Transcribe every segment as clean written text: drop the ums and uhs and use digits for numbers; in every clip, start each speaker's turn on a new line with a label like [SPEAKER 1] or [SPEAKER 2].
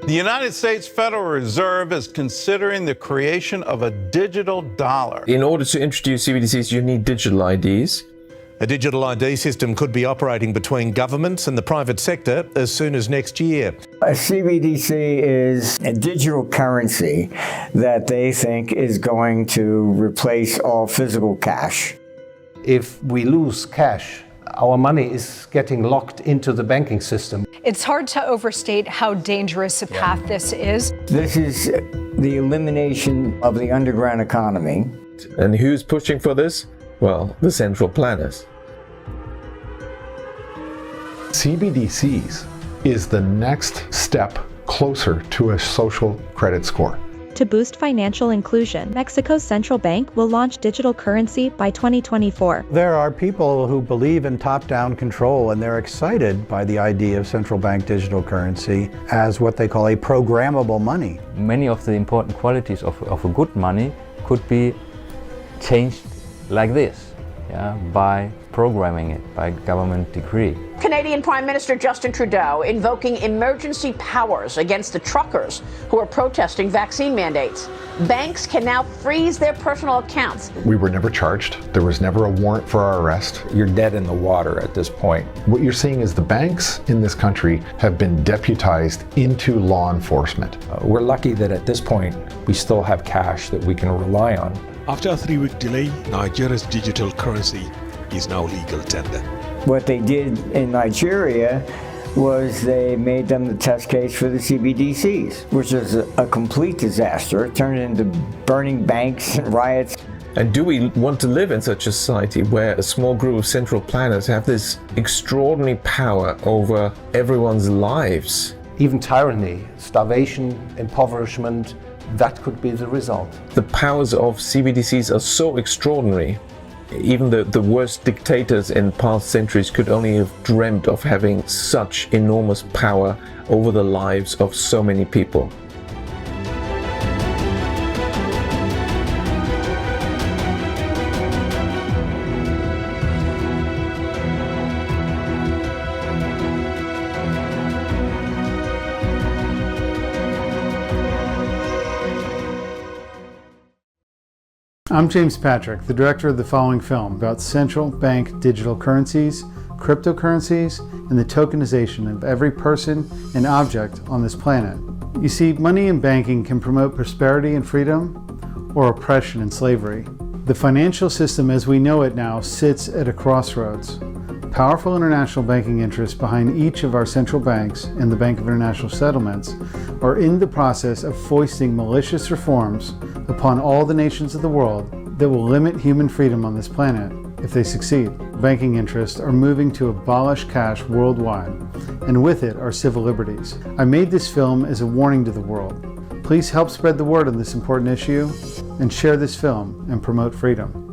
[SPEAKER 1] The United States Federal Reserve is considering the creation of a digital dollar.
[SPEAKER 2] In order to introduce CBDCs, you need digital IDs.
[SPEAKER 3] A digital ID system could be operating between governments and the private sector as soon as next year.
[SPEAKER 4] A CBDC is a digital currency that they think is going to replace all physical cash.
[SPEAKER 5] If we lose cash, our money is getting locked into the banking system.
[SPEAKER 6] It's hard to overstate how dangerous a path this is.
[SPEAKER 4] This is the elimination of the underground economy.
[SPEAKER 2] And who's pushing for this? Well, the central planners.
[SPEAKER 7] CBDCs is the next step closer to a social credit score.
[SPEAKER 8] To boost financial inclusion, Mexico's central bank will launch digital currency by 2024.
[SPEAKER 9] There are people who believe in top-down control, and they're excited by the idea of central bank digital currency as what they call a programmable money.
[SPEAKER 10] Many of the important qualities of a good money could be changed like this, by programming it, by government decree.
[SPEAKER 11] Canadian Prime Minister Justin Trudeau invoking emergency powers against the truckers who are protesting vaccine mandates. Banks can now freeze their personal accounts.
[SPEAKER 7] We were never charged. There was never a warrant for our arrest.
[SPEAKER 12] You're dead in the water at this point.
[SPEAKER 7] What you're seeing is the banks in this country have been deputized into law enforcement.
[SPEAKER 12] We're lucky that at this point we still have cash that we can rely on.
[SPEAKER 3] After a 3-week delay, Nigeria's digital currency is now legal tender.
[SPEAKER 4] What they did in Nigeria was they made them the test case for the CBDCs, which is a complete disaster. It turned into burning banks and riots.
[SPEAKER 2] And do we want to live in such a society where a small group of central planners have this extraordinary power over everyone's lives?
[SPEAKER 5] Even tyranny, starvation, impoverishment, that could be the result.
[SPEAKER 2] The powers of CBDCs are so extraordinary. Even the worst dictators in past centuries could only have dreamt of having such enormous power over the lives of so many people.
[SPEAKER 13] I'm James Patrick, the director of the following film about central bank digital currencies, cryptocurrencies, and the tokenization of every person and object on this planet. You see, money in banking can promote prosperity and freedom, or oppression and slavery. The financial system as we know it now sits at a crossroads. Powerful international banking interests behind each of our central banks and the Bank of International Settlements are in the process of foisting malicious reforms upon all the nations of the world that will limit human freedom on this planet. If they succeed, banking interests are moving to abolish cash worldwide, and with it our civil liberties. I made this film as a warning to the world. Please help spread the word on this important issue and share this film and promote freedom.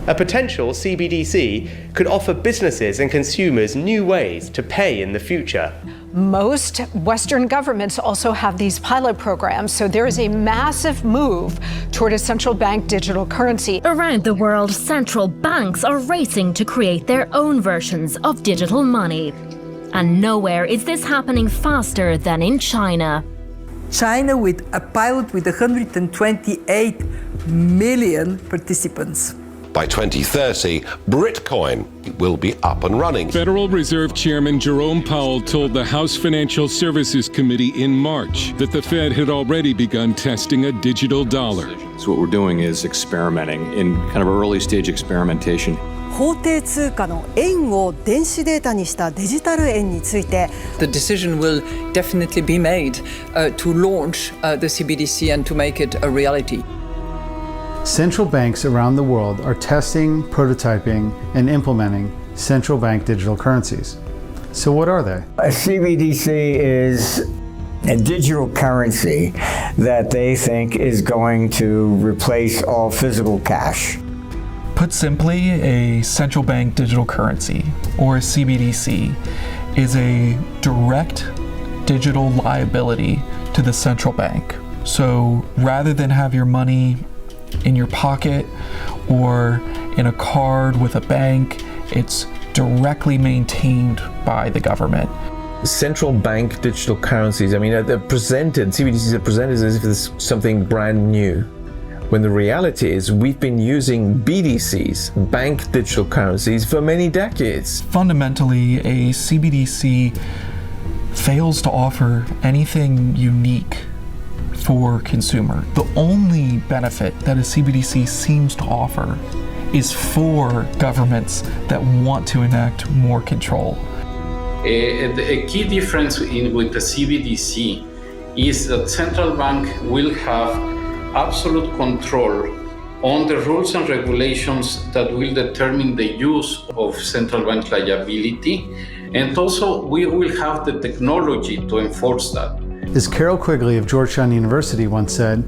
[SPEAKER 14] A potential CBDC could offer businesses and consumers new ways to pay in the future.
[SPEAKER 6] Most Western governments also have these pilot programs, so there is a massive move toward a central bank digital currency.
[SPEAKER 15] Around the world, central banks are racing to create their own versions of digital money. And nowhere is this happening faster than in China.
[SPEAKER 16] China with a pilot with 128 million participants.
[SPEAKER 17] By 2030, Bitcoin will be up and running.
[SPEAKER 18] Federal Reserve Chairman Jerome Powell told the House Financial Services Committee in March that the Fed had already begun testing a digital dollar.
[SPEAKER 19] So what we're doing is experimenting in kind of early stage experimentation.
[SPEAKER 16] 法定通貨の円を電子データにしたデジタル円について
[SPEAKER 20] The decision will definitely be made to launch the CBDC and to make it a reality.
[SPEAKER 13] Central banks around the world are testing, prototyping, and implementing central bank digital currencies. So what are they?
[SPEAKER 4] A CBDC is a digital currency that they think is going to replace all physical cash. Put simply, a central bank digital currency, or a CBDC, is a direct digital liability to the central bank. So rather than have your money in your pocket or in a card with a bank, it's directly maintained by the government.
[SPEAKER 2] central bank digital currencies, I mean, CBDCs are presented as if it's something brand new, when the reality is we've been using BDCs, bank digital currencies, for many decades.
[SPEAKER 21] Fundamentally, a CBDC fails to offer anything unique for consumer. The only benefit that a CBDC seems to offer is for governments that want to enact more control.
[SPEAKER 22] A key difference with the CBDC is that central bank will have absolute control on the rules and regulations that will determine the use of central bank liability, and also we will have the technology to enforce that.
[SPEAKER 13] As Carol Quigley of Georgetown University once said,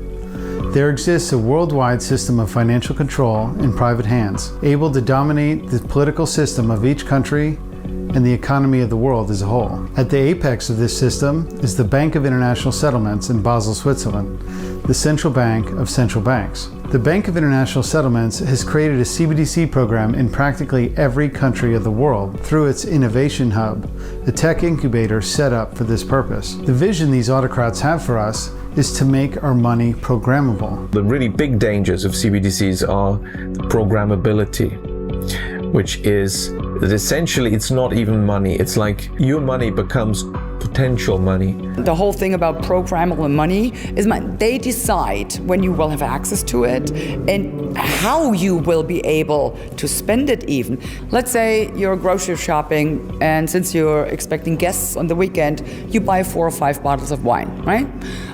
[SPEAKER 13] there exists a worldwide system of financial control in private hands, able to dominate the political system of each country and the economy of the world as a whole. At the apex of this system is the Bank of International Settlements in Basel, Switzerland, the central bank of central banks. The Bank of International Settlements has created a CBDC program in practically every country of the world through its Innovation Hub, a tech incubator set up for this purpose. The vision these autocrats have for us is to make our money programmable.
[SPEAKER 2] The really big dangers of CBDCs are the programmability, which is that essentially it's not even money. It's like your money becomes potential money.
[SPEAKER 23] The whole thing about programmable money is they decide when you will have access to it and how you will be able to spend it even. Let's say you're grocery shopping, and since you're expecting guests on the weekend, you buy 4 or 5 bottles of wine, right?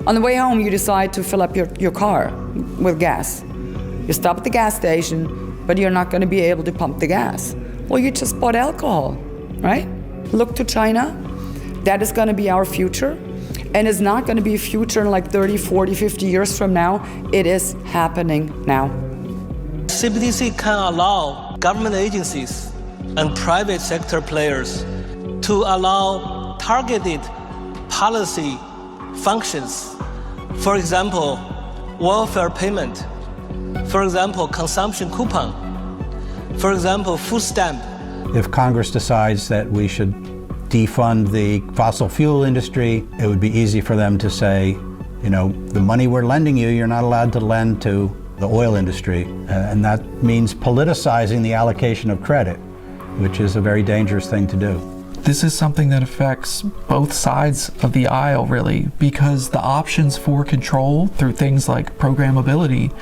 [SPEAKER 23] On the way home, you decide to fill up your car with gas. You stop at the gas station, but you're not going to be able to pump the gas. Well, you just bought alcohol, right? Look to China. That is going to be our future, and it's not going to be a future in like 30, 40, 50 years from now. It is happening now.
[SPEAKER 24] CBDC can allow government agencies and private sector players to allow targeted policy functions. For example, welfare payment. For example, consumption coupon. For example, food stamp.
[SPEAKER 9] If Congress decides that we should defund the fossil fuel industry, it would be easy for them to say, you know, the money we're lending you, you're not allowed to lend to the oil industry. And that means politicizing the allocation of credit, which is a very dangerous thing to do.
[SPEAKER 21] This is something that affects both sides of the aisle, really, because the options for control through things like programmability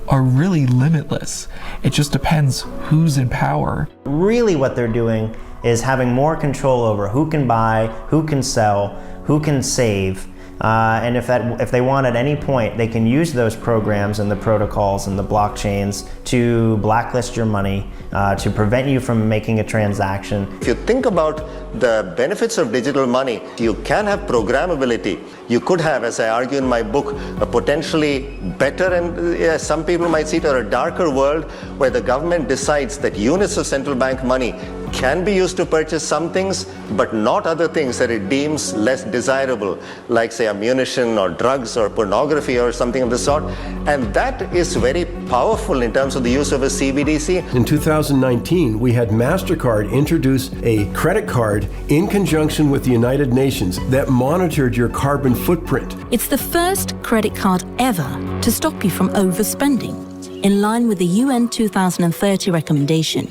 [SPEAKER 21] are really limitless. It just depends who's in power.
[SPEAKER 25] Really what they're doing is having more control over who can buy, who can sell, who can save, and if they want at any point, they can use those programs and the protocols and the blockchains to blacklist your money, to prevent you from making a transaction.
[SPEAKER 26] If you think about the benefits of digital money, you can have programmability. You could have, as I argue in my book, a potentially better and some people might see it as a darker world where the government decides that units of central bank money can be used to purchase some things, but not other things that it deems less desirable, like say ammunition or drugs or pornography or something of the sort. And that is very powerful in terms of the use of a CBDC.
[SPEAKER 27] In 2019, we had MasterCard introduce a credit card in conjunction with the United Nations that monitored your carbon footprint.
[SPEAKER 28] It's the first credit card ever to stop you from overspending, in line with the UN 2030 recommendation.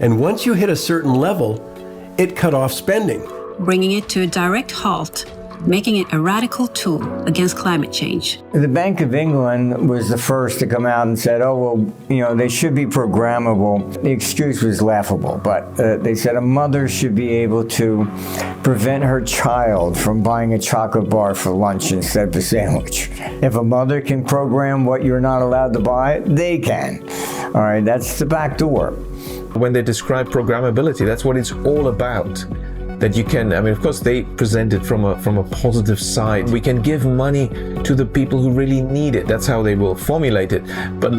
[SPEAKER 27] And once you hit a certain level, it cut off spending,
[SPEAKER 28] bringing it to a direct halt, making it a radical tool against climate change.
[SPEAKER 4] The Bank of England was the first to come out and said, oh, well, you know, they should be programmable. The excuse was laughable, but they said a mother should be able to prevent her child from buying a chocolate bar for lunch instead of a sandwich. If a mother can program what you're not allowed to buy, they can. All right, that's the back door.
[SPEAKER 2] When they describe programmability, that's what it's all about. That you can, I mean, of course, they present it from a positive side. We can give money to the people who really need it. That's how they will formulate it. But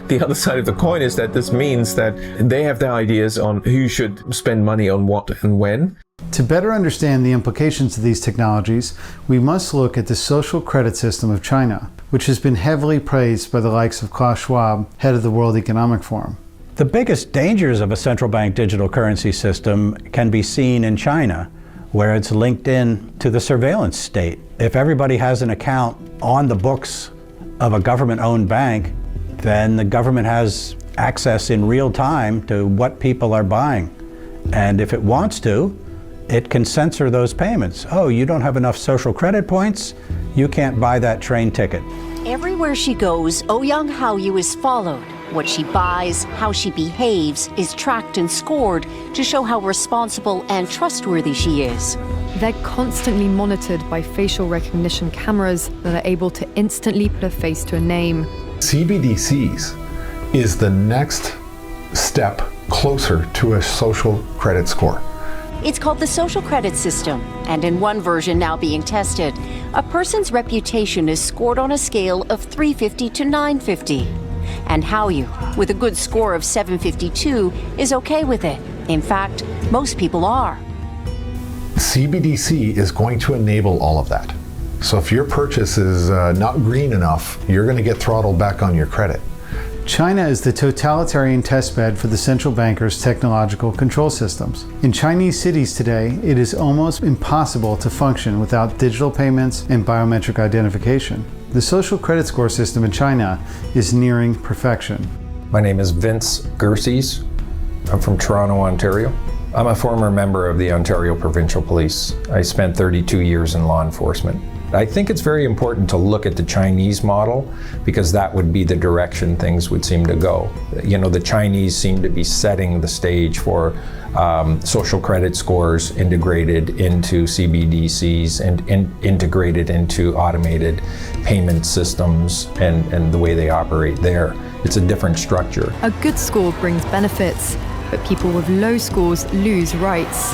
[SPEAKER 2] the other side of the coin is that this means that they have their ideas on who should spend money on what and when.
[SPEAKER 13] To better understand the implications of these technologies, we must look at the social credit system of China, which has been heavily praised by the likes of Klaus Schwab, head of the World Economic Forum.
[SPEAKER 9] The biggest dangers of a central bank digital currency system can be seen in China, where it's linked in to the surveillance state. If everybody has an account on the books of a government-owned bank, then the government has access in real time to what people are buying. And if it wants to, it can censor those payments. Oh, you don't have enough social credit points? You can't buy that train ticket.
[SPEAKER 1] Everywhere she goes, Ouyang Haoyu is followed. What she buys, how she behaves, is tracked and scored to show how responsible and trustworthy she is.
[SPEAKER 3] They're constantly monitored by facial recognition cameras that are able to instantly put a face to a name.
[SPEAKER 5] CBDCs is the next step closer to a social credit score.
[SPEAKER 1] It's called the social credit system, and in one version now being tested, a person's reputation is scored on a scale of 350 to 950. And Haoyu, with a good score of 752, is okay with it. In fact, most people are.
[SPEAKER 5] CBDC is going to enable all of that. So if your purchase is not green enough, you're going to get throttled back on your credit.
[SPEAKER 13] China is the totalitarian testbed for the central bankers' technological control systems. In Chinese cities today, it is almost impossible to function without digital payments and biometric identification. The social credit score system in China is nearing perfection.
[SPEAKER 7] My name is Vince Gerses. I'm from Toronto, Ontario. I'm a former member of the Ontario Provincial Police. I spent 32 years in law enforcement. I think it's very important to look at the Chinese model because that would be the direction things would seem to go. You know, the Chinese seem to be setting the stage for social credit scores integrated into CBDCs and integrated into automated payment systems and the way they operate there. It's a different structure.
[SPEAKER 3] A good score brings benefits, but people with low scores lose rights.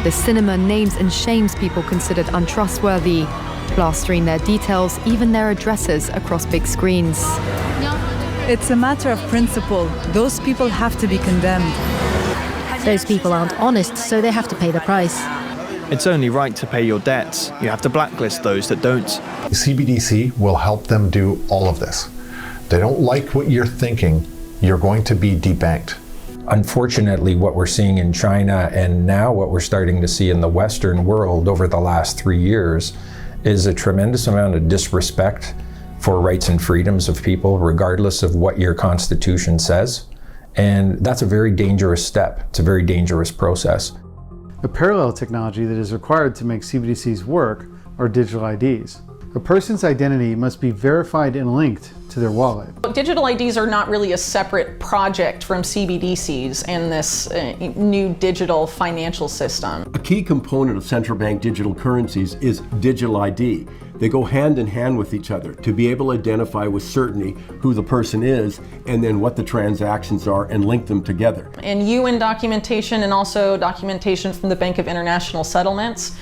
[SPEAKER 3] The cinema names and shames people considered untrustworthy, plastering their details, even their addresses, across big screens.
[SPEAKER 16] It's a matter of principle. Those people have to be condemned.
[SPEAKER 8] Those people aren't honest, so they have to pay the price.
[SPEAKER 10] It's only right to pay your debts. You have to blacklist those that don't.
[SPEAKER 5] CBDC will help them do all of this. They don't like what you're thinking, you're going to be debanked.
[SPEAKER 7] Unfortunately, what we're seeing in China and now what we're starting to see in the Western world over the last 3 years is a tremendous amount of disrespect for rights and freedoms of people, regardless of what your constitution says. And that's a very dangerous step. It's a very dangerous process.
[SPEAKER 13] A parallel technology that is required to make CBDCs work are digital IDs. A person's identity must be verified and linked to their wallet.
[SPEAKER 11] Digital IDs are not really a separate project from CBDCs and this new digital financial system.
[SPEAKER 27] A key component of central bank digital currencies is digital ID. They go hand in hand with each other to be able to identify with certainty who the person is and then what the transactions are and link them together.
[SPEAKER 11] And UN documentation and also documentation from the Bank of International Settlements,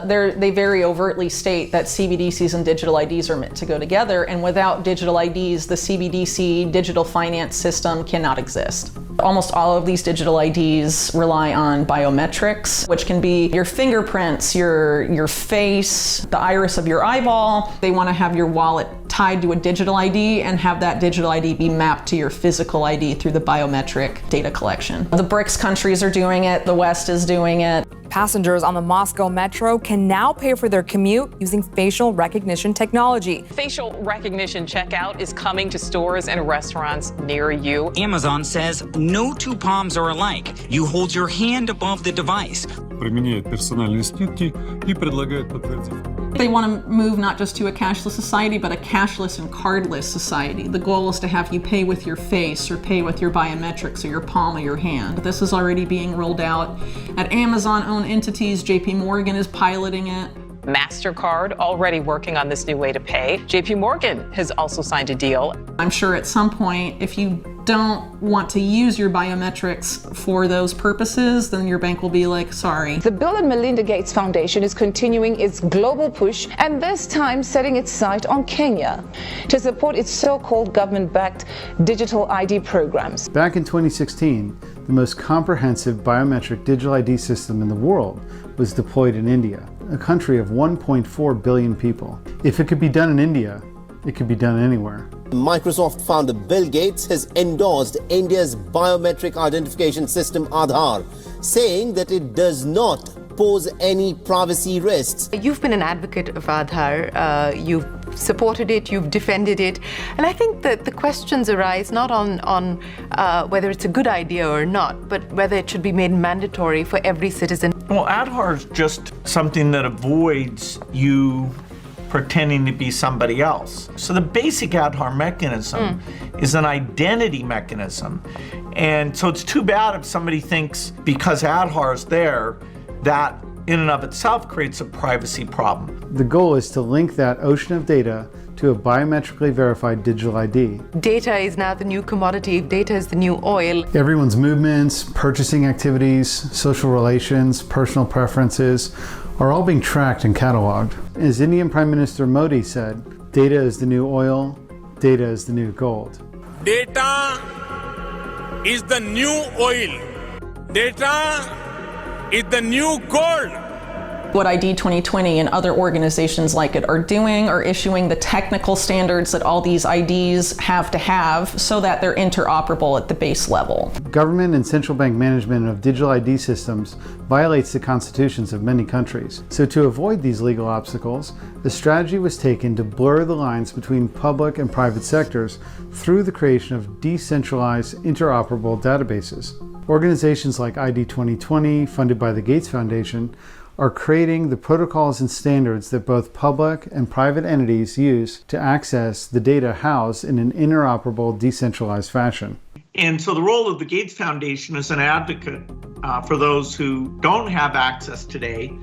[SPEAKER 11] they very overtly state that CBDCs and digital IDs are meant to go together, and without digital IDs, the CBDC digital finance system cannot exist. Almost all of these digital IDs rely on biometrics, which can be your fingerprints, your face, the iris of your eyeball. They want to have your wallet tied to a digital ID and have that digital ID be mapped to your physical ID through the biometric data collection. The BRICS countries are doing it, the West is doing it.
[SPEAKER 12] Passengers on the Moscow metro can now pay for their commute using facial recognition technology.
[SPEAKER 29] Facial recognition checkout is coming to stores and restaurants near you.
[SPEAKER 30] Amazon says no two palms are alike. You hold your hand above the device.
[SPEAKER 11] They want to move not just to a cashless society, but a cashless and cardless society. The goal is to have you pay with your face or pay with your biometrics or your palm of your hand. This is already being rolled out at Amazon-owned entities. JP Morgan is piloting it.
[SPEAKER 29] MasterCard already working on this new way to pay. JP Morgan has also signed a deal.
[SPEAKER 11] I'm sure at some point, if you don't want to use your biometrics for those purposes, then your bank will be like, sorry.
[SPEAKER 31] The Bill and Melinda Gates Foundation is continuing its global push, and this time setting its sight on Kenya to support its so-called government-backed digital ID programs.
[SPEAKER 13] Back in 2016, the most comprehensive biometric digital ID system in the world was deployed in India, a country of 1.4 billion people. If it could be done in India, it could be done anywhere.
[SPEAKER 32] Microsoft founder Bill Gates has endorsed India's biometric identification system Aadhaar, saying that it does not pose any privacy risks.
[SPEAKER 6] You've been an advocate of Aadhaar. You've supported it, you've defended it, and I think that the questions arise not on whether it's a good idea or not, but whether it should be made mandatory for every citizen.
[SPEAKER 14] Well, Aadhaar is just something that avoids you pretending to be somebody else. So the basic Aadhaar mechanism is an identity mechanism. And so it's too bad if somebody thinks because Aadhaar is there, that in and of itself creates a privacy problem.
[SPEAKER 13] The goal is to link that ocean of data to a biometrically verified digital ID.
[SPEAKER 6] Data is now the new commodity. Data is the new oil.
[SPEAKER 13] Everyone's movements, purchasing activities, social relations, personal preferences are all being tracked and cataloged. As Indian Prime Minister Modi said, data is the new oil, data is the new gold.
[SPEAKER 15] Data is the new oil. Data is the new gold.
[SPEAKER 11] What ID 2020 and other organizations like it are doing are issuing the technical standards that all these IDs have to have so that they're interoperable at the base level.
[SPEAKER 13] Government and central bank management of digital ID systems violates the constitutions of many countries. So to avoid these legal obstacles, the strategy was taken to blur the lines between public and private sectors through the creation of decentralized interoperable databases. Organizations like ID 2020, funded by the Gates Foundation, are creating the protocols and standards that both public and private entities use to access the data housed in an interoperable, decentralized fashion.
[SPEAKER 14] And so the role of the Gates Foundation as an advocate for those who don't have access today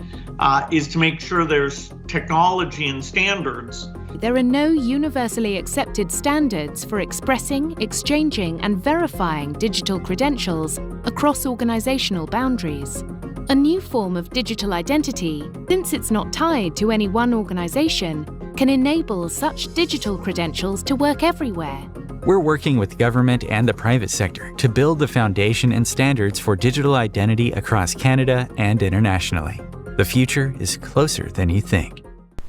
[SPEAKER 14] is to make sure there's technology and standards.
[SPEAKER 17] There are no universally accepted standards for expressing, exchanging, and verifying digital credentials across organizational boundaries. A new form of digital identity, since it's not tied to any one organization, can enable such digital credentials to work everywhere.
[SPEAKER 18] We're working with government and the private sector to build the foundation and standards for digital identity across Canada and internationally. The future is closer than you think.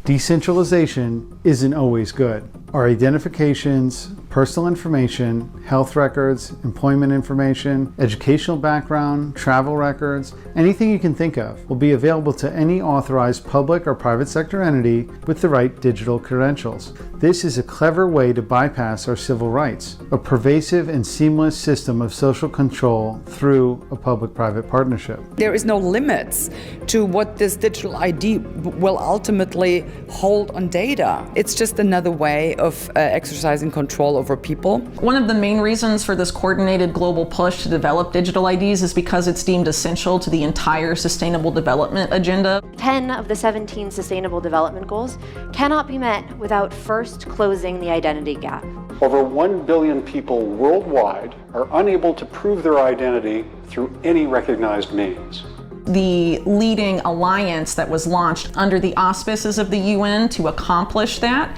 [SPEAKER 13] Decentralization isn't always good. Our identifications, personal information, health records, employment information, educational background, travel records, anything you can think of will be available to any authorized public or private sector entity with the right digital credentials. This is a clever way to bypass our civil rights, a pervasive and seamless system of social control through a public-private partnership.
[SPEAKER 19] There is no limits to what this digital ID will ultimately hold on data. It's just another way of exercising control over people.
[SPEAKER 11] One of the main reasons for this coordinated global push to develop digital IDs is because it's deemed essential to the entire Sustainable Development Agenda.
[SPEAKER 20] 10 of the 17 Sustainable Development Goals cannot be met without first closing the identity gap.
[SPEAKER 21] Over 1 billion people worldwide are unable to prove their identity through any recognized means.
[SPEAKER 11] The leading alliance that was launched under the auspices of the UN to accomplish that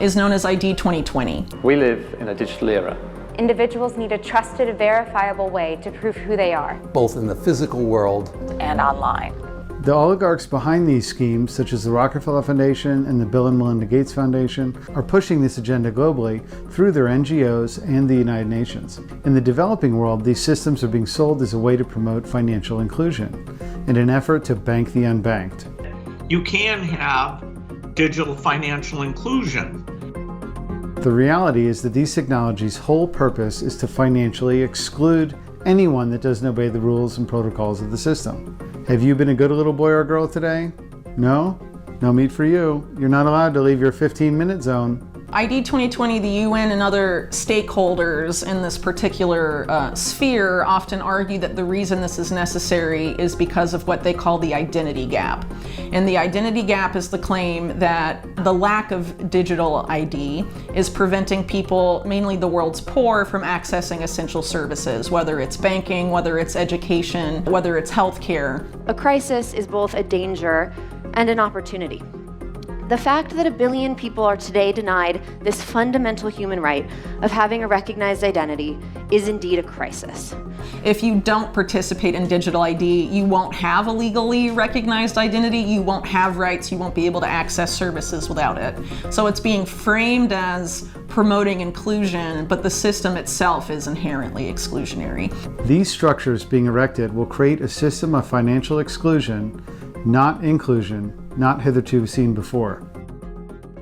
[SPEAKER 11] is known as ID 2020.
[SPEAKER 22] We live in a digital era.
[SPEAKER 20] Individuals need a trusted, verifiable way to prove who they are,
[SPEAKER 23] both in the physical world
[SPEAKER 20] and online.
[SPEAKER 13] The oligarchs behind these schemes, such as the Rockefeller Foundation and the Bill and Melinda Gates Foundation, are pushing this agenda globally through their NGOs and the United Nations. In the developing world, these systems are being sold as a way to promote financial inclusion, in an effort to bank the unbanked.
[SPEAKER 14] You can have digital financial inclusion.
[SPEAKER 13] The reality is that these technologies' whole purpose is to financially exclude anyone that doesn't obey the rules and protocols of the system. Have you been a good little boy or girl today? No? No meat for you. You're not allowed to leave your 15-minute zone.
[SPEAKER 11] ID 2020, the UN and other stakeholders in this particular sphere often argue that the reason this is necessary is because of what they call the identity gap. And the identity gap is the claim that the lack of digital ID is preventing people, mainly the world's poor, from accessing essential services, whether it's banking, whether it's education, whether it's healthcare.
[SPEAKER 20] A crisis is both a danger and an opportunity. The fact that 1 billion people are today denied this fundamental human right of having a recognized identity is indeed a crisis.
[SPEAKER 11] If you don't participate in digital ID, you won't have a legally recognized identity, you won't have rights, you won't be able to access services without it. So it's being framed as promoting inclusion, but the system itself is inherently exclusionary.
[SPEAKER 13] These structures being erected will create a system of financial exclusion not inclusion, not hitherto seen before.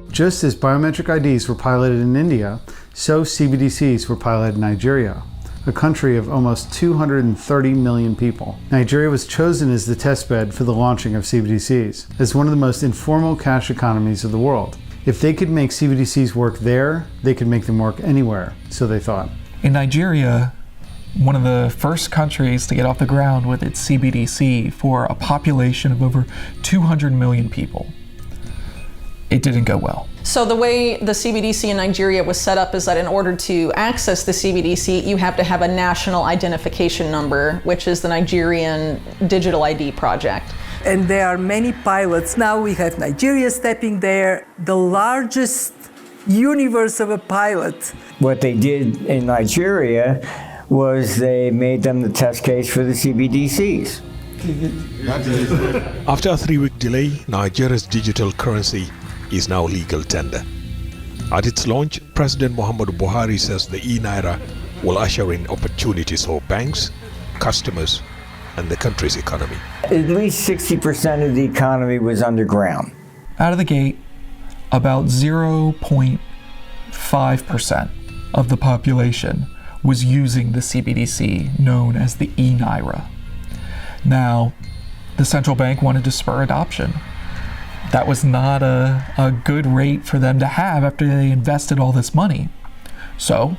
[SPEAKER 13] Just as biometric IDs were piloted in India, so CBDCs were piloted in Nigeria, a country of almost 230 million people. Nigeria was chosen as the testbed for the launching of CBDCs, as one of the most informal cash economies of the world. If they could make CBDCs work there, they could make them work anywhere, so they thought.
[SPEAKER 1] In Nigeria, one of the first countries to get off the ground with its CBDC for a population of over 200 million people, it didn't go well.
[SPEAKER 11] So the way the CBDC in Nigeria was set up is that in order to access the CBDC, you have to have a national identification number, which is the Nigerian Digital ID project.
[SPEAKER 2] And there are many pilots. Now we have Nigeria stepping there, the largest universe of a pilot.
[SPEAKER 3] What they did in Nigeria was they made them the test case for the CBDCs.
[SPEAKER 4] After a 3-week delay, Nigeria's digital currency is now legal tender. At its launch, President Muhammadu Buhari says the e-naira will usher in opportunities for banks, customers, and the country's economy.
[SPEAKER 3] At least 60% of the economy was underground.
[SPEAKER 1] Out of the gate, about 0.5% of the population was using the CBDC known as the e-naira. Now, the central bank wanted to spur adoption. That was not a good rate for them to have after they invested all this money. So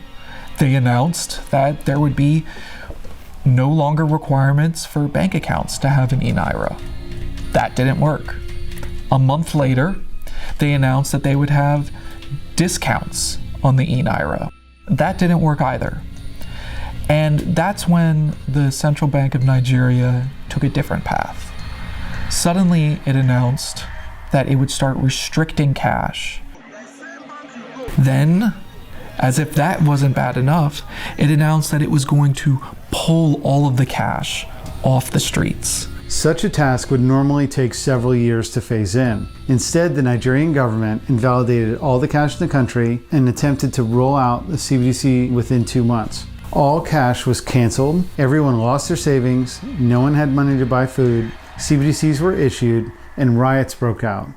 [SPEAKER 1] they announced that there would be no longer requirements for bank accounts to have an e-naira. That didn't work. A month later, they announced that they would have discounts on the e-naira. That didn't work either. And that's when the Central Bank of Nigeria took a different path. Suddenly, it announced that it would start restricting cash. Then, as if that wasn't bad enough, it announced that it was going to pull all of the cash off the streets.
[SPEAKER 13] Such a task would normally take several years to phase in. Instead, the Nigerian government invalidated all the cash in the country and attempted to roll out the CBDC within 2 months. All cash was canceled, everyone lost their savings, no one had money to buy food, CBDCs were issued, and riots broke out.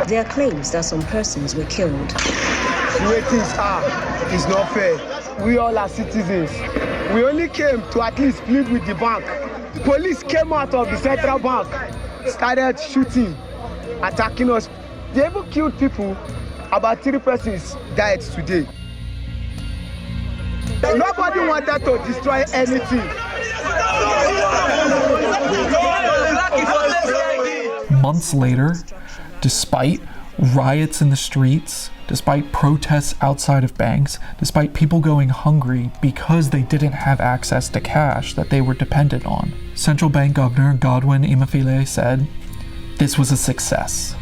[SPEAKER 8] There are claims that some persons were killed.
[SPEAKER 9] The way things are is not fair. We all are citizens. We only came to at least plead with the bank. Police came out of the central bank, started shooting, attacking us. They even killed people. About 3 persons died today. Nobody wanted to destroy anything.
[SPEAKER 1] Months later, despite riots in the streets, despite protests outside of banks, despite people going hungry because they didn't have access to cash that they were dependent on, Central Bank Governor Godwin Emefiele said this was a success.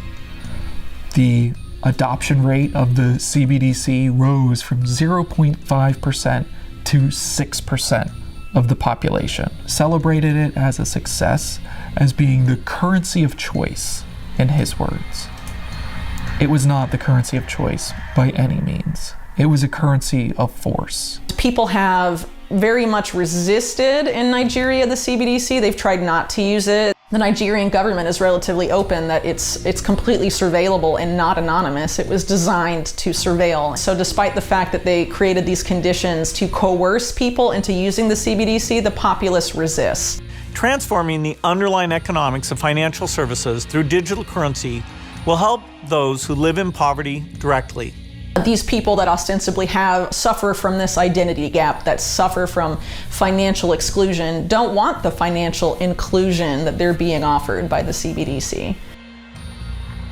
[SPEAKER 1] The adoption rate of the CBDC rose from 0.5% to 6% of the population, celebrated it as a success, as being the currency of choice, in his words. It was not the currency of choice by any means. It was a currency of force.
[SPEAKER 11] People have very much resisted in Nigeria the CBDC. They've tried not to use it. The Nigerian government is relatively open that it's completely surveillable and not anonymous. It was designed to surveil. So despite the fact that they created these conditions to coerce people into using the CBDC, the populace resists.
[SPEAKER 14] Transforming the underlying economics of financial services through digital currency will help those who live in poverty directly.
[SPEAKER 11] These people that ostensibly suffer from this identity gap, that suffer from financial exclusion, don't want the financial inclusion that they're being offered by the CBDC.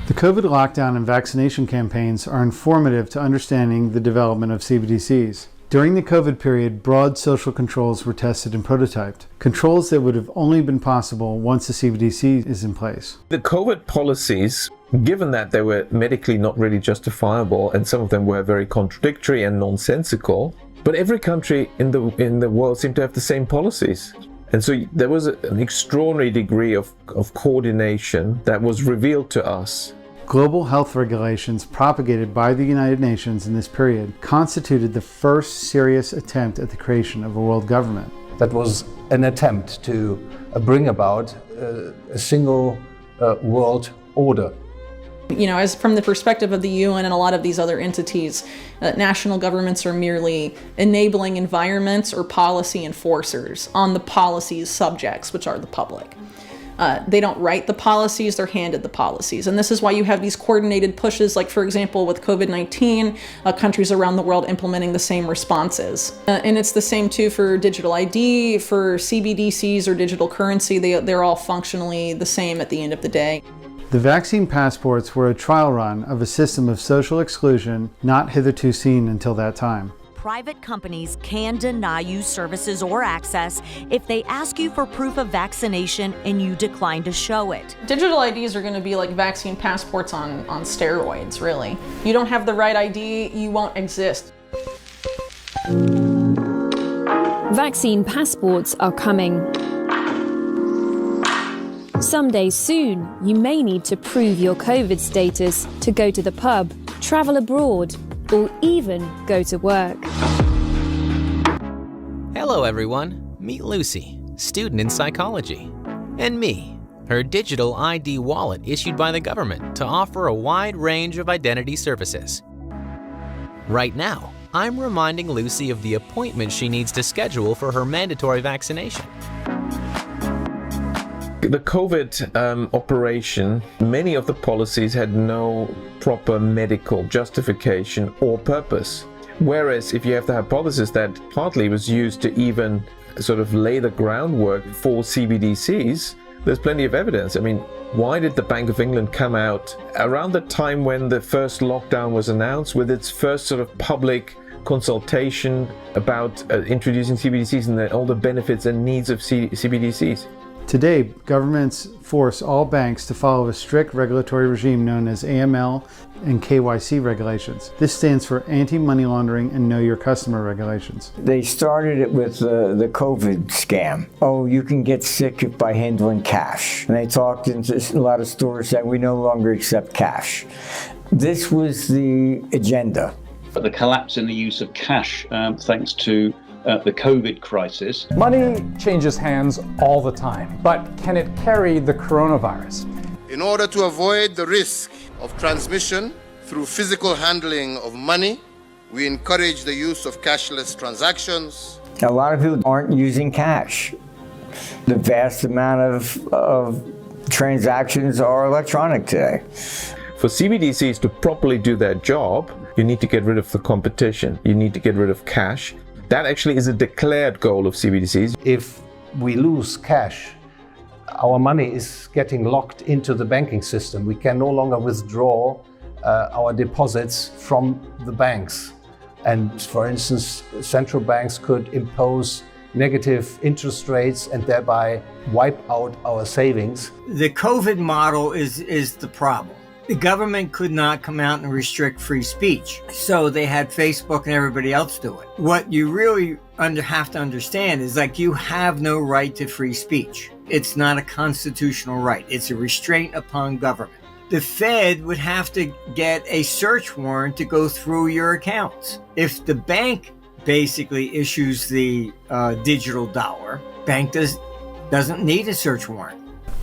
[SPEAKER 13] The COVID lockdown and vaccination campaigns are informative to understanding the development of CBDCs. During the COVID period, broad social controls were tested and prototyped. Controls that would have only been possible once the CBDC is in place.
[SPEAKER 10] The COVID policies, given that they were medically not really justifiable and some of them were very contradictory and nonsensical, but every country in the world seemed to have the same policies. And so there was an extraordinary degree of coordination that was revealed to us.
[SPEAKER 13] Global health regulations propagated by the United Nations in this period constituted the first serious attempt at the creation of a world government.
[SPEAKER 23] That was an attempt to bring about a single world order.
[SPEAKER 11] You know, as from the perspective of the UN and a lot of these other entities, national governments are merely enabling environments or policy enforcers on the policy's subjects, which are the public. They don't write the policies, they're handed the policies. And this is why you have these coordinated pushes, like for example with COVID-19, countries around the world implementing the same responses. And it's the same too for digital ID, for CBDCs or digital currency, they're all functionally the same at the end of the day.
[SPEAKER 13] The vaccine passports were a trial run of a system of social exclusion not hitherto seen until that time.
[SPEAKER 5] Private companies can deny you services or access if they ask you for proof of vaccination and you decline to show it.
[SPEAKER 11] Digital IDs are going to be like vaccine passports on steroids, really. You don't have the right ID, you won't exist.
[SPEAKER 7] Vaccine passports are coming. Someday soon, you may need to prove your COVID status to go to the pub, travel abroad, or even go to work.
[SPEAKER 12] Hello everyone, meet Lucy, student in psychology, and me, her digital ID wallet issued by the government to offer a wide range of identity services. Right now, I'm reminding Lucy of the appointment she needs to schedule for her mandatory vaccination.
[SPEAKER 10] The COVID operation, many of the policies had no proper medical justification or purpose. Whereas if you have to have policies that partly was used to even sort of lay the groundwork for CBDCs, there's plenty of evidence. I mean, why did the Bank of England come out around the time when the first lockdown was announced with its first sort of public consultation about introducing CBDCs and all the benefits and needs of CBDCs?
[SPEAKER 13] Today, governments force all banks to follow a strict regulatory regime known as AML and KYC regulations. This stands for Anti-Money Laundering and Know Your Customer regulations.
[SPEAKER 3] They started it with the COVID scam. Oh, you can get sick by handling cash. And they talked into a lot of stores saying we no longer accept cash. This was the agenda.
[SPEAKER 16] The collapse in the use of cash, thanks to the COVID crisis.
[SPEAKER 24] Money changes hands all the time, but can it carry the coronavirus?
[SPEAKER 25] In order to avoid the risk of transmission through physical handling of money, we encourage the use of cashless transactions.
[SPEAKER 3] A lot of people aren't using cash. The vast amount of transactions are electronic today.
[SPEAKER 10] For CBDCs to properly do their job, you need to get rid of the competition. You need to get rid of cash. That actually is a declared goal of CBDCs.
[SPEAKER 23] If we lose cash, our money is getting locked into the banking system. We can no longer withdraw our deposits from the banks. And for instance, central banks could impose negative interest rates and thereby wipe out our savings.
[SPEAKER 26] The COVID model is the problem. The government could not come out and restrict free speech, so they had Facebook and everybody else do it. What you really have to understand is like you have no right to free speech. It's not a constitutional right. It's a restraint upon government. The Fed would have to get a search warrant to go through your accounts. If the bank basically issues the digital dollar, bank doesn't need a search warrant.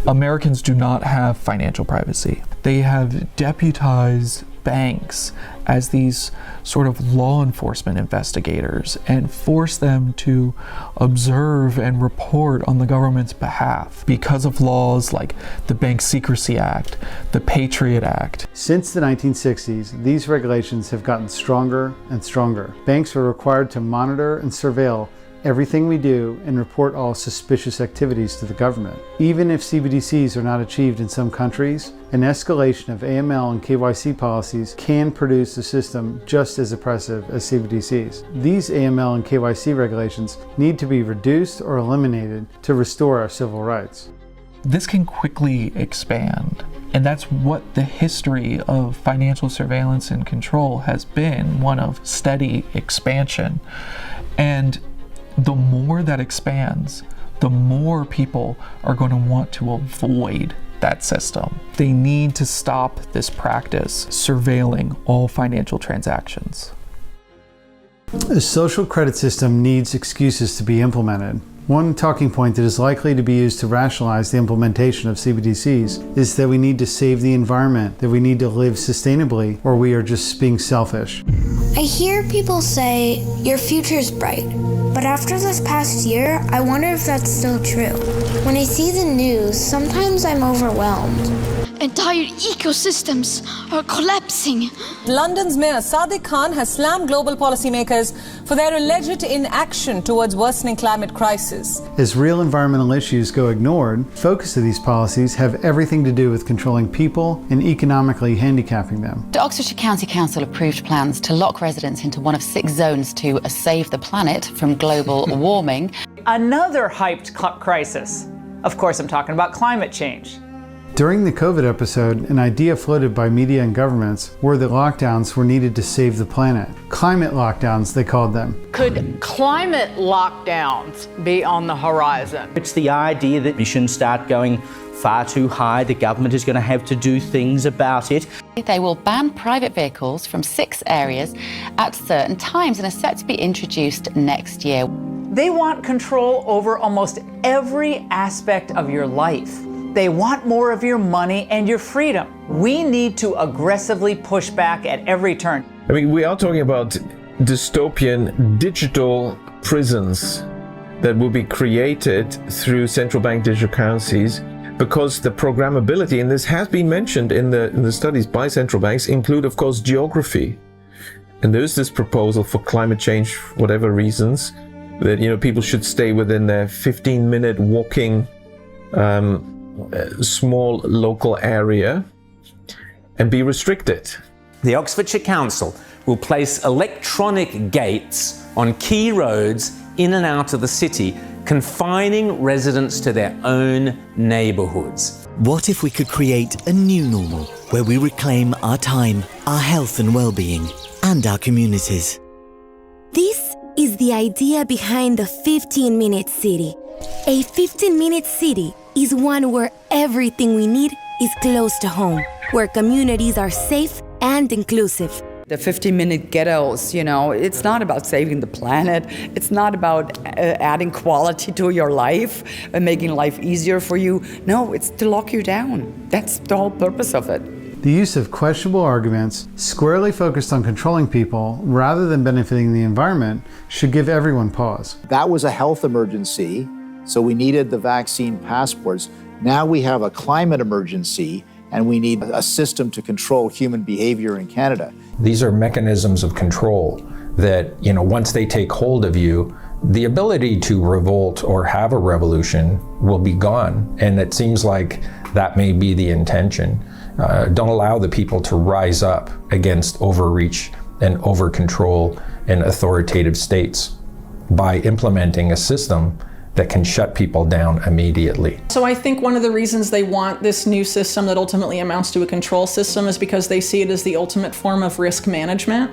[SPEAKER 1] Americans do not have financial privacy. They have deputized banks as these sort of law enforcement investigators and force them to observe and report on the government's behalf because of laws like the Bank Secrecy Act, the Patriot Act.
[SPEAKER 13] Since the 1960s, these regulations have gotten stronger and stronger. Banks are required to monitor and surveil everything we do and report all suspicious activities to the government. Even if CBDCs are not achieved in some countries, an escalation of AML and KYC policies can produce a system just as oppressive as CBDCs. These AML and KYC regulations need to be reduced or eliminated to restore our civil rights.
[SPEAKER 1] This can quickly expand, and that's what the history of financial surveillance and control has been, one of steady expansion. And the more that expands, the more people are going to want to avoid that system. They need to stop this practice, surveilling all financial transactions.
[SPEAKER 13] A social credit system needs excuses to be implemented. One talking point that is likely to be used to rationalize the implementation of CBDCs is that we need to save the environment, that we need to live sustainably, or we are just being selfish.
[SPEAKER 6] I hear people say, your future's bright. But after this past year, I wonder if that's still true. When I see the news, sometimes I'm overwhelmed.
[SPEAKER 15] Entire ecosystems are collapsing.
[SPEAKER 17] London's Mayor Sadiq Khan has slammed global policymakers for their alleged inaction towards worsening climate crisis.
[SPEAKER 13] As real environmental issues go ignored, focus of these policies have everything to do with controlling people and economically handicapping them.
[SPEAKER 18] The Oxfordshire County Council approved plans to lock residents into one of 6 zones to save the planet from global warming.
[SPEAKER 19] Another hyped crisis. Of course, I'm talking about climate change.
[SPEAKER 13] During the COVID episode, an idea floated by media and governments were that lockdowns were needed to save the planet. Climate lockdowns, they called them.
[SPEAKER 21] Could climate lockdowns be on the horizon?
[SPEAKER 27] It's the idea that emissions start going far too high. The government is going to have to do things about it.
[SPEAKER 18] They will ban private vehicles from 6 areas at certain times and are set to be introduced next year.
[SPEAKER 19] They want control over almost every aspect of your life. They want more of your money and your freedom. We need to aggressively push back at every turn.
[SPEAKER 10] I mean, we are talking about dystopian digital prisons that will be created through central bank digital currencies, because the programmability, and this has been mentioned in the studies by central banks, include, of course, geography. And there's this proposal for climate change, for whatever reasons, that, you know, people should stay within their 15-minute walking small local area and be restricted.
[SPEAKER 28] The Oxfordshire Council will place electronic gates on key roads in and out of the city, confining residents to their own neighbourhoods.
[SPEAKER 29] What if we could create a new normal where we reclaim our time, our health and well-being, and our communities?
[SPEAKER 6] This is the idea behind the 15-minute city. A 15-minute city is one where everything we need is close to home, where communities are safe and inclusive.
[SPEAKER 30] The 15-minute ghettos, you know, it's not about saving the planet. It's not about adding quality to your life and making life easier for you. No, it's to lock you down. That's the whole purpose of it.
[SPEAKER 13] The use of questionable arguments, squarely focused on controlling people rather than benefiting the environment, should give everyone pause.
[SPEAKER 31] That was a health emergency, so we needed the vaccine passports. Now we have a climate emergency, and we need a system to control human behavior in Canada.
[SPEAKER 32] These are mechanisms of control that, you know, once they take hold of you, the ability to revolt or have a revolution will be gone. And it seems like that may be the intention. Don't allow the people to rise up against overreach and over control and authoritative states by implementing a system that can shut people down immediately.
[SPEAKER 11] So I think one of the reasons they want this new system that ultimately amounts to a control system is because they see it as the ultimate form of risk management.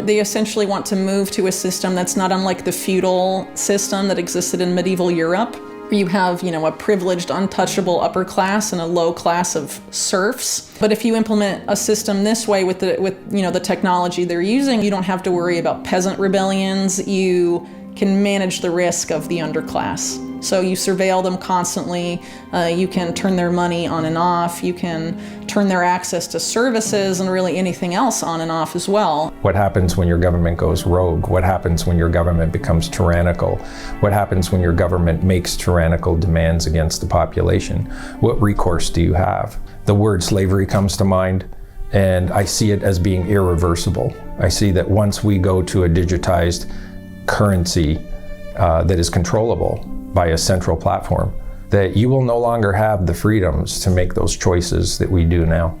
[SPEAKER 11] They essentially want to move to a system that's not unlike the feudal system that existed in medieval Europe. You have, you know, a privileged, untouchable upper class and a low class of serfs. But if you implement a system this way with the technology they're using, you don't have to worry about peasant rebellions. You can manage the risk of the underclass. So you surveil them constantly, you can turn their money on and off, you can turn their access to services and really anything else on and off as well.
[SPEAKER 32] What happens when your government goes rogue? What happens when your government becomes tyrannical? What happens when your government makes tyrannical demands against the population? What recourse do you have? The word slavery comes to mind, and I see it as being irreversible. I see that once we go to a digitized currency that is controllable by a central platform, that you will no longer have the freedoms to make those choices that we do now.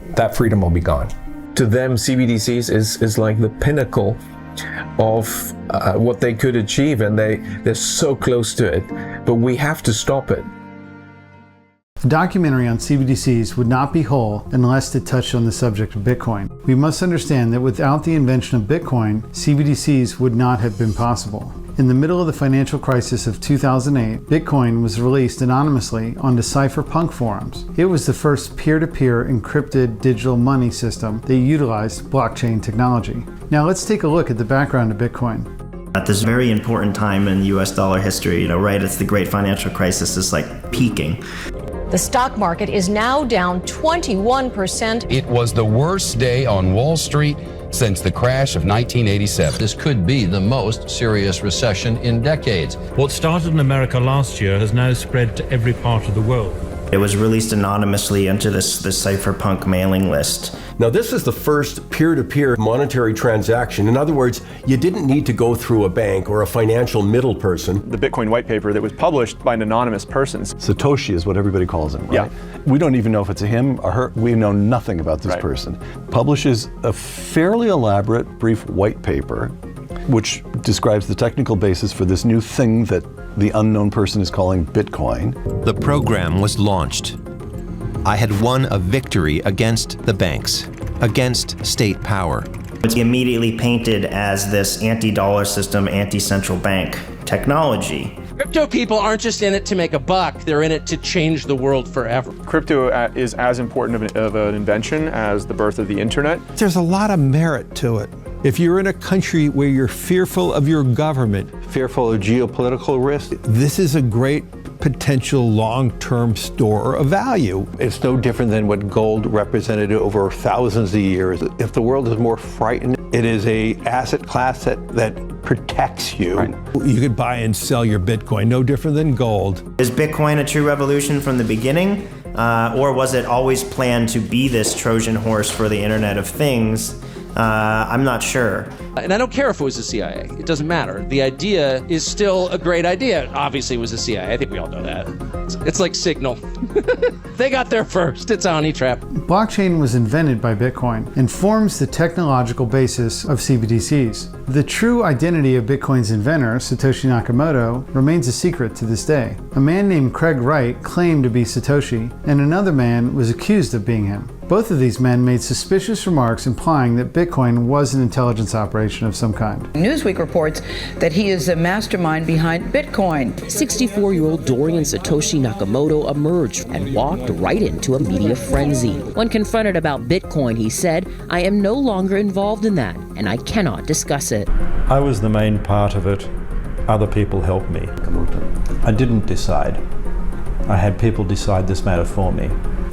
[SPEAKER 32] That freedom will be gone.
[SPEAKER 10] To them, CBDCs is like the pinnacle of what they could achieve, and they're so close to it. But we have to stop it.
[SPEAKER 13] A documentary on CBDCs would not be whole unless it touched on the subject of Bitcoin. We must understand that without the invention of Bitcoin, CBDCs would not have been possible. In the middle of the financial crisis of 2008, Bitcoin was released anonymously onto cypherpunk forums. It was the first peer-to-peer encrypted digital money system that utilized blockchain technology. Now let's take a look at the background of Bitcoin.
[SPEAKER 2] At this very important time in US dollar history, right, it's the great financial crisis is like peaking.
[SPEAKER 4] The stock market is now down 21%.
[SPEAKER 5] It was the worst day on Wall Street since the crash of 1987.
[SPEAKER 7] This could be the most serious recession in decades.
[SPEAKER 8] What started in America last year has now spread to every part of the world.
[SPEAKER 2] It was released anonymously into this cypherpunk mailing list.
[SPEAKER 9] Now, this is the first peer-to-peer monetary transaction. In other words, you didn't need to go through a bank or a financial middle person.
[SPEAKER 12] The Bitcoin white paper that was published by an anonymous person.
[SPEAKER 14] Satoshi is what everybody calls him, right? Yeah. We don't even know if it's a him or her. We know nothing about this person. Publishes a fairly elaborate, brief white paper, which describes the technical basis for this new thing that the unknown person is calling Bitcoin.
[SPEAKER 16] The program was launched. I had won a victory against the banks, against state power.
[SPEAKER 2] It's immediately painted as this anti-dollar system, anti-central bank technology.
[SPEAKER 20] Crypto people aren't just in it to make a buck, they're in it to change the world forever.
[SPEAKER 12] Crypto is as important of an invention as the birth of the internet.
[SPEAKER 22] There's a lot of merit to it. If you're in a country where you're fearful of your government, fearful of geopolitical risk, this is a great potential long-term store of value. It's no different than what gold represented over thousands of years. If the world is more frightened, it is an asset class that protects you. Right. You could buy and sell your Bitcoin, no different than gold.
[SPEAKER 2] Is Bitcoin a true revolution from the beginning? Or was it always planned to be this Trojan horse for the Internet of Things? I'm not sure.
[SPEAKER 20] And I don't care if it was the CIA. It doesn't matter. The idea is still a great idea. Obviously, it was the CIA. I think we all know that. It's like Signal. They got there first. It's a honey trap.
[SPEAKER 13] Blockchain was invented by Bitcoin and forms the technological basis of CBDCs. The true identity of Bitcoin's inventor, Satoshi Nakamoto, remains a secret to this day. A man named Craig Wright claimed to be Satoshi, and another man was accused of being him. Both of these men made suspicious remarks implying that Bitcoin was an intelligence operation of some kind.
[SPEAKER 24] Newsweek reports that he is the mastermind behind Bitcoin.
[SPEAKER 33] 64-year-old Dorian Satoshi Nakamoto emerged and walked right into a media frenzy. When confronted about Bitcoin, he said, "I am no longer involved in that, and I cannot discuss it."
[SPEAKER 34] I was the main part of it. Other people helped me. I didn't decide. I had people decide this matter for me.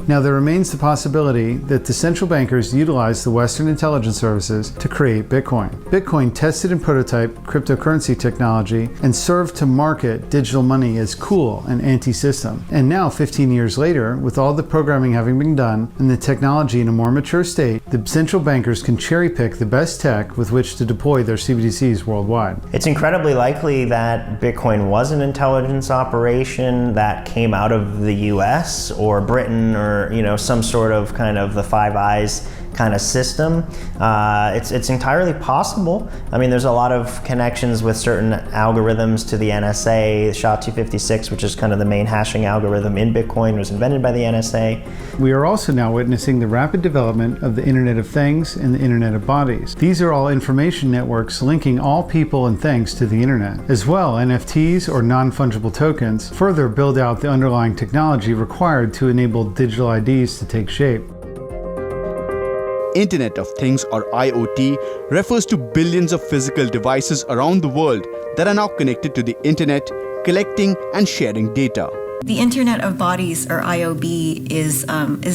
[SPEAKER 13] Now, there remains the possibility that the central bankers utilized the Western intelligence services to create Bitcoin. Bitcoin tested and prototyped cryptocurrency technology and served to market digital money as cool and anti-system. And now, 15 years later, with all the programming having been done and the technology in a more mature state, the central bankers can cherry-pick the best tech with which to deploy their CBDCs worldwide.
[SPEAKER 2] It's incredibly likely that Bitcoin was an intelligence operation that came out of the US or Britain or some sort of kind of the Five Eyes kind of system. It's entirely possible. I mean, there's a lot of connections with certain algorithms to the NSA. SHA-256, which is kind of the main hashing algorithm in Bitcoin, was invented by the NSA.
[SPEAKER 13] We are also now witnessing the rapid development of the Internet of Things and the Internet of Bodies. These are all information networks linking all people and things to the Internet. As well, NFTs, or non-fungible tokens, further build out the underlying technology required to enable digital IDs to take shape.
[SPEAKER 35] Internet of Things, or IoT, refers to billions of physical devices around the world that are now connected to the Internet, collecting and sharing data.
[SPEAKER 36] The Internet of Bodies, or IOB, is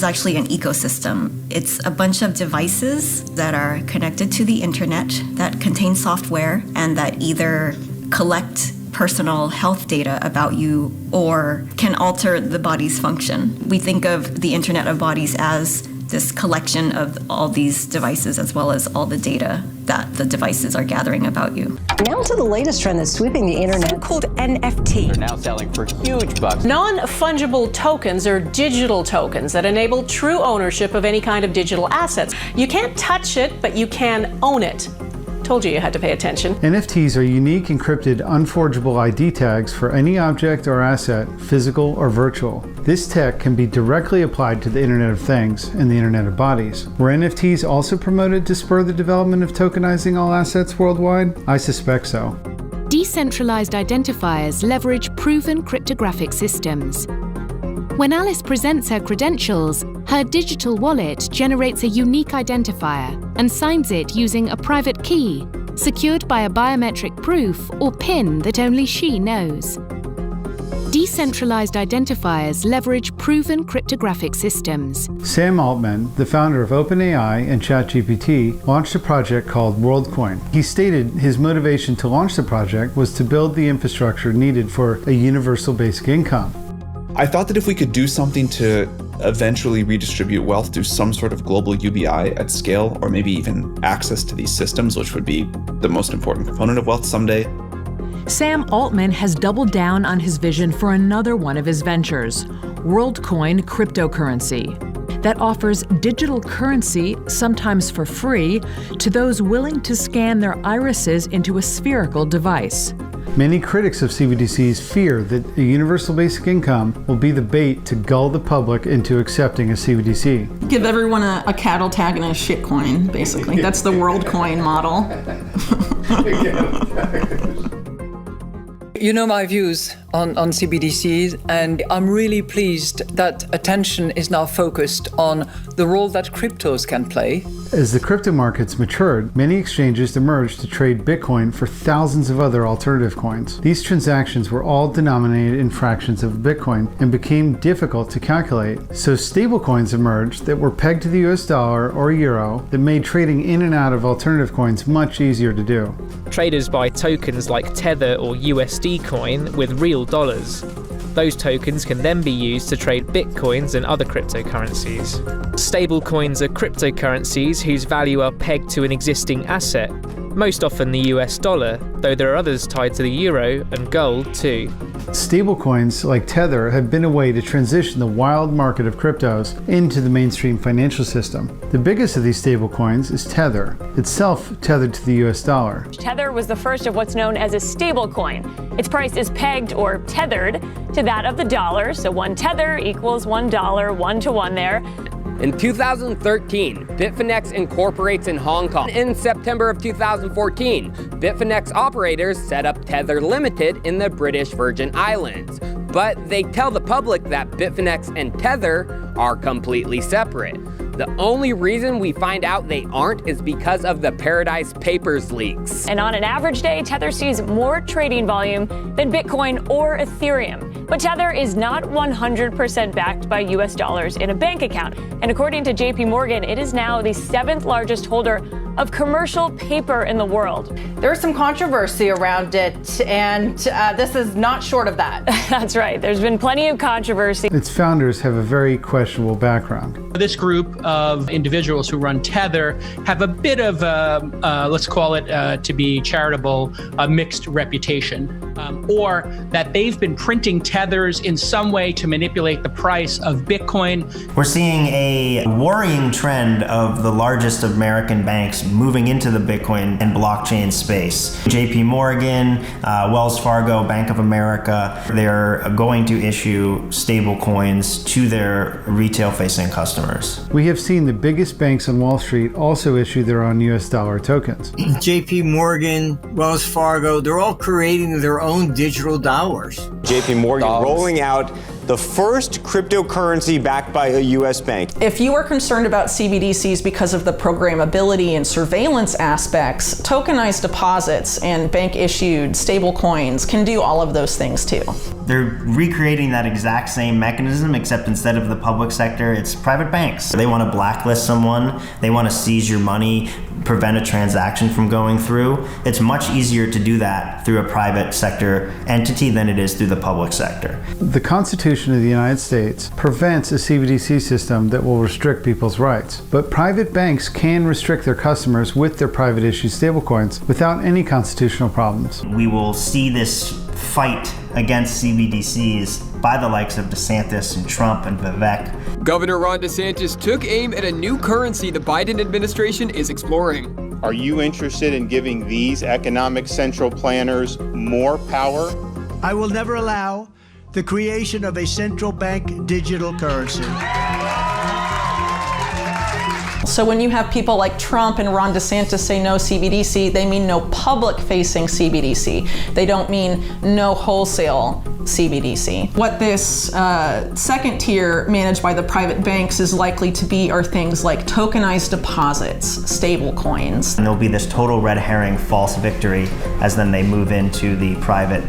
[SPEAKER 36] actually an ecosystem. It's a bunch of devices that are connected to the Internet that contain software and that either collect personal health data about you or can alter the body's function. We think of the Internet of Bodies as this collection of all these devices as well as all the data that the devices are gathering about you.
[SPEAKER 4] Now to the latest trend that's sweeping the internet, called NFT.
[SPEAKER 28] They're now selling for huge bucks.
[SPEAKER 4] Non-fungible tokens are digital tokens that enable true ownership of any kind of digital assets. You can't touch it, but you can own it.
[SPEAKER 1] Told you had to pay attention.
[SPEAKER 13] NFTs are unique encrypted unforgeable ID tags for any object or asset, physical or virtual. This tech can be directly applied to the Internet of Things and the Internet of Bodies. Were NFTs also promoted to spur the development of tokenizing all assets worldwide? I suspect so.
[SPEAKER 3] Decentralized identifiers leverage proven cryptographic systems. When Alice presents her credentials, her digital wallet generates a unique identifier and signs it using a private key, secured by a biometric proof or PIN that only she knows. Decentralized identifiers leverage proven cryptographic systems.
[SPEAKER 13] Sam Altman, the founder of OpenAI and ChatGPT, launched a project called WorldCoin. He stated his motivation to launch the project was to build the infrastructure needed for a universal basic income.
[SPEAKER 6] I thought that if we could do something to eventually redistribute wealth through some sort of global UBI at scale, or maybe even access to these systems, which would be the most important component of wealth someday.
[SPEAKER 11] Sam Altman has doubled down on his vision for another one of his ventures, WorldCoin cryptocurrency, that offers digital currency, sometimes for free, to those willing to scan their irises into a spherical device.
[SPEAKER 13] Many critics of CBDCs fear that a universal basic income will be the bait to gull the public into accepting a CBDC.
[SPEAKER 15] Give everyone a cattle tag and a shit coin, basically. That's the WorldCoin model.
[SPEAKER 17] You know my views on CBDCs, and I'm really pleased that attention is now focused on the role that cryptos can play.
[SPEAKER 13] As the crypto markets matured, many exchanges emerged to trade Bitcoin for thousands of other alternative coins. These transactions were all denominated in fractions of Bitcoin and became difficult to calculate. So stablecoins emerged that were pegged to the US dollar or euro that made trading in and out of alternative coins much easier to do.
[SPEAKER 18] Traders buy tokens like Tether or USD coin with real dollars. Those tokens can then be used to trade bitcoins and other cryptocurrencies. Stablecoins are cryptocurrencies whose value are pegged to an existing asset, most often the US dollar, though there are others tied to the euro and gold too.
[SPEAKER 13] Stablecoins like Tether have been a way to transition the wild market of cryptos into the mainstream financial system. The biggest of these stablecoins is Tether, itself tethered to the US dollar.
[SPEAKER 19] Tether was the first of what's known as a stablecoin. Its price is pegged or tethered to that of the dollar, so one tether equals $1, 1-to-1 there.
[SPEAKER 21] In 2013, Bitfinex incorporates in Hong Kong. In September of 2014, Bitfinex operators set up Tether Limited in the British Virgin Islands. But they tell the public that Bitfinex and Tether are completely separate. The only reason we find out they aren't is because of the Paradise Papers leaks.
[SPEAKER 19] And on an average day, Tether sees more trading volume than Bitcoin or Ethereum. But Tether is not 100% backed by US dollars in a bank account. And according to JP Morgan, it is now the 7th largest holder of commercial paper in the world.
[SPEAKER 23] There's some controversy around it, and this is not short of that.
[SPEAKER 19] That's right. There's been plenty of controversy.
[SPEAKER 13] Its founders have a very questionable background.
[SPEAKER 25] This group of individuals who run Tether have a bit of, let's call it, to be charitable, a mixed reputation, or that they've been printing tethers in some way to manipulate the price of Bitcoin.
[SPEAKER 2] We're seeing a worrying trend of the largest American banks moving into the Bitcoin and blockchain space. JP Morgan, Wells Fargo, Bank of America, they're going to issue stable coins to their retail-facing customers.
[SPEAKER 13] We have seen the biggest banks on Wall Street also issue their own US dollar tokens.
[SPEAKER 26] JP Morgan, Wells Fargo, they're all creating their own digital dollars.
[SPEAKER 27] JP Morgan rolling out the first cryptocurrency backed by a US bank.
[SPEAKER 15] If you are concerned about CBDCs because of the programmability and surveillance aspects, tokenized deposits and bank-issued stablecoins can do all of those things too.
[SPEAKER 2] They're recreating that exact same mechanism, except instead of the public sector, it's private banks. They want to blacklist someone, they want to seize your money, prevent a transaction from going through. It's much easier to do that through a private sector entity than it is through the public sector.
[SPEAKER 13] The Constitution of the United States prevents a CBDC system that will restrict people's rights. But private banks can restrict their customers with their private issued stablecoins without any constitutional problems.
[SPEAKER 2] We will see this fight against CBDCs by the likes of DeSantis and Trump and Vivek.
[SPEAKER 29] Governor Ron DeSantis took aim at a new currency the Biden administration is exploring.
[SPEAKER 1] Are you interested in giving these economic central planners more power?
[SPEAKER 5] I will never allow the creation of a central bank digital currency.
[SPEAKER 15] So when you have people like Trump and Ron DeSantis say no CBDC, they mean no public-facing CBDC. They don't mean no wholesale CBDC. What this second tier managed by the private banks is likely to be are things like tokenized deposits, stable coins.
[SPEAKER 2] And there'll be this total red herring false victory as then they move into the private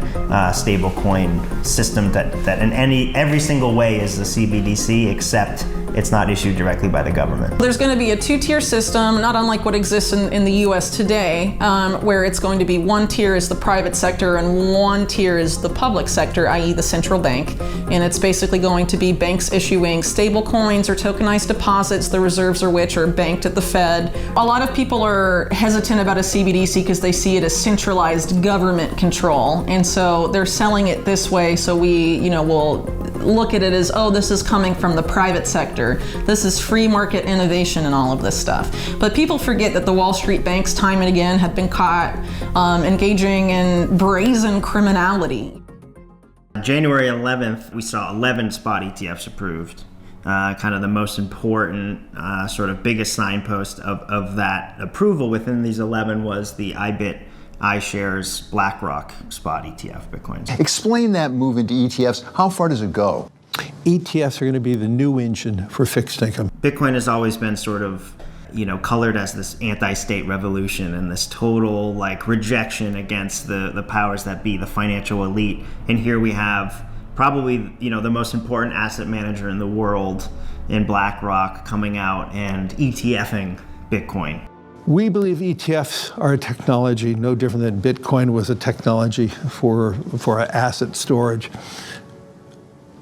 [SPEAKER 2] stable coin system that in every single way is the CBDC, except it's not issued directly by the government.
[SPEAKER 15] There's going to be a two-tier system, not unlike what exists in the US today, where it's going to be one tier is the private sector and one tier is the public sector, i.e. the central bank. And it's basically going to be banks issuing stable coins or tokenized deposits, the reserves of which are banked at the Fed. A lot of people are hesitant about a CBDC because they see it as centralized government control. And so they're selling it this way, so we, will look at it as, oh, this is coming from the private sector. This is free market innovation and all of this stuff. But people forget that the Wall Street banks time and again have been caught engaging in brazen criminality.
[SPEAKER 2] January 11th, we saw 11 spot ETFs approved. Kind of the most important, sort of biggest signpost of that approval within these 11 was the iShares BlackRock spot ETF Bitcoin.
[SPEAKER 7] Explain that move into ETFs. How far does it go?
[SPEAKER 34] ETFs are going to be the new engine for fixed income.
[SPEAKER 2] Bitcoin has always been sort of, colored as this anti-state revolution and this total rejection against the powers that be, the financial elite. And here we have probably, the most important asset manager in the world in BlackRock coming out and ETFing Bitcoin.
[SPEAKER 34] We believe ETFs are a technology no different than Bitcoin was a technology for asset storage.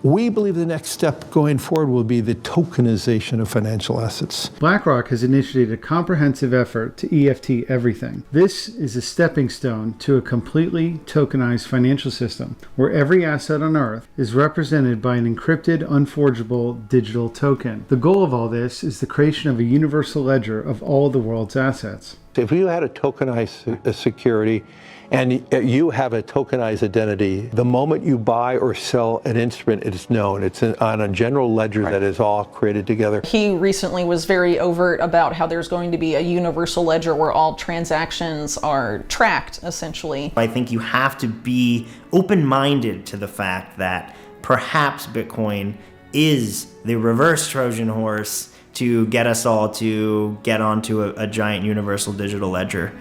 [SPEAKER 34] We believe the next step going forward will be the tokenization of financial assets.
[SPEAKER 13] BlackRock has initiated a comprehensive effort to EFT everything. This is a stepping stone to a completely tokenized financial system where every asset on Earth is represented by an encrypted, unforgeable digital token. The goal of all this is the creation of a universal ledger of all the world's assets.
[SPEAKER 34] If you had a tokenized security, and you have a tokenized identity, the moment you buy or sell an instrument, it is known. It's on a general ledger that is all created together.
[SPEAKER 15] He recently was very overt about how there's going to be a universal ledger where all transactions are tracked, essentially.
[SPEAKER 2] I think you have to be open-minded to the fact that perhaps Bitcoin is the reverse Trojan horse to get us all to get onto a giant universal digital ledger.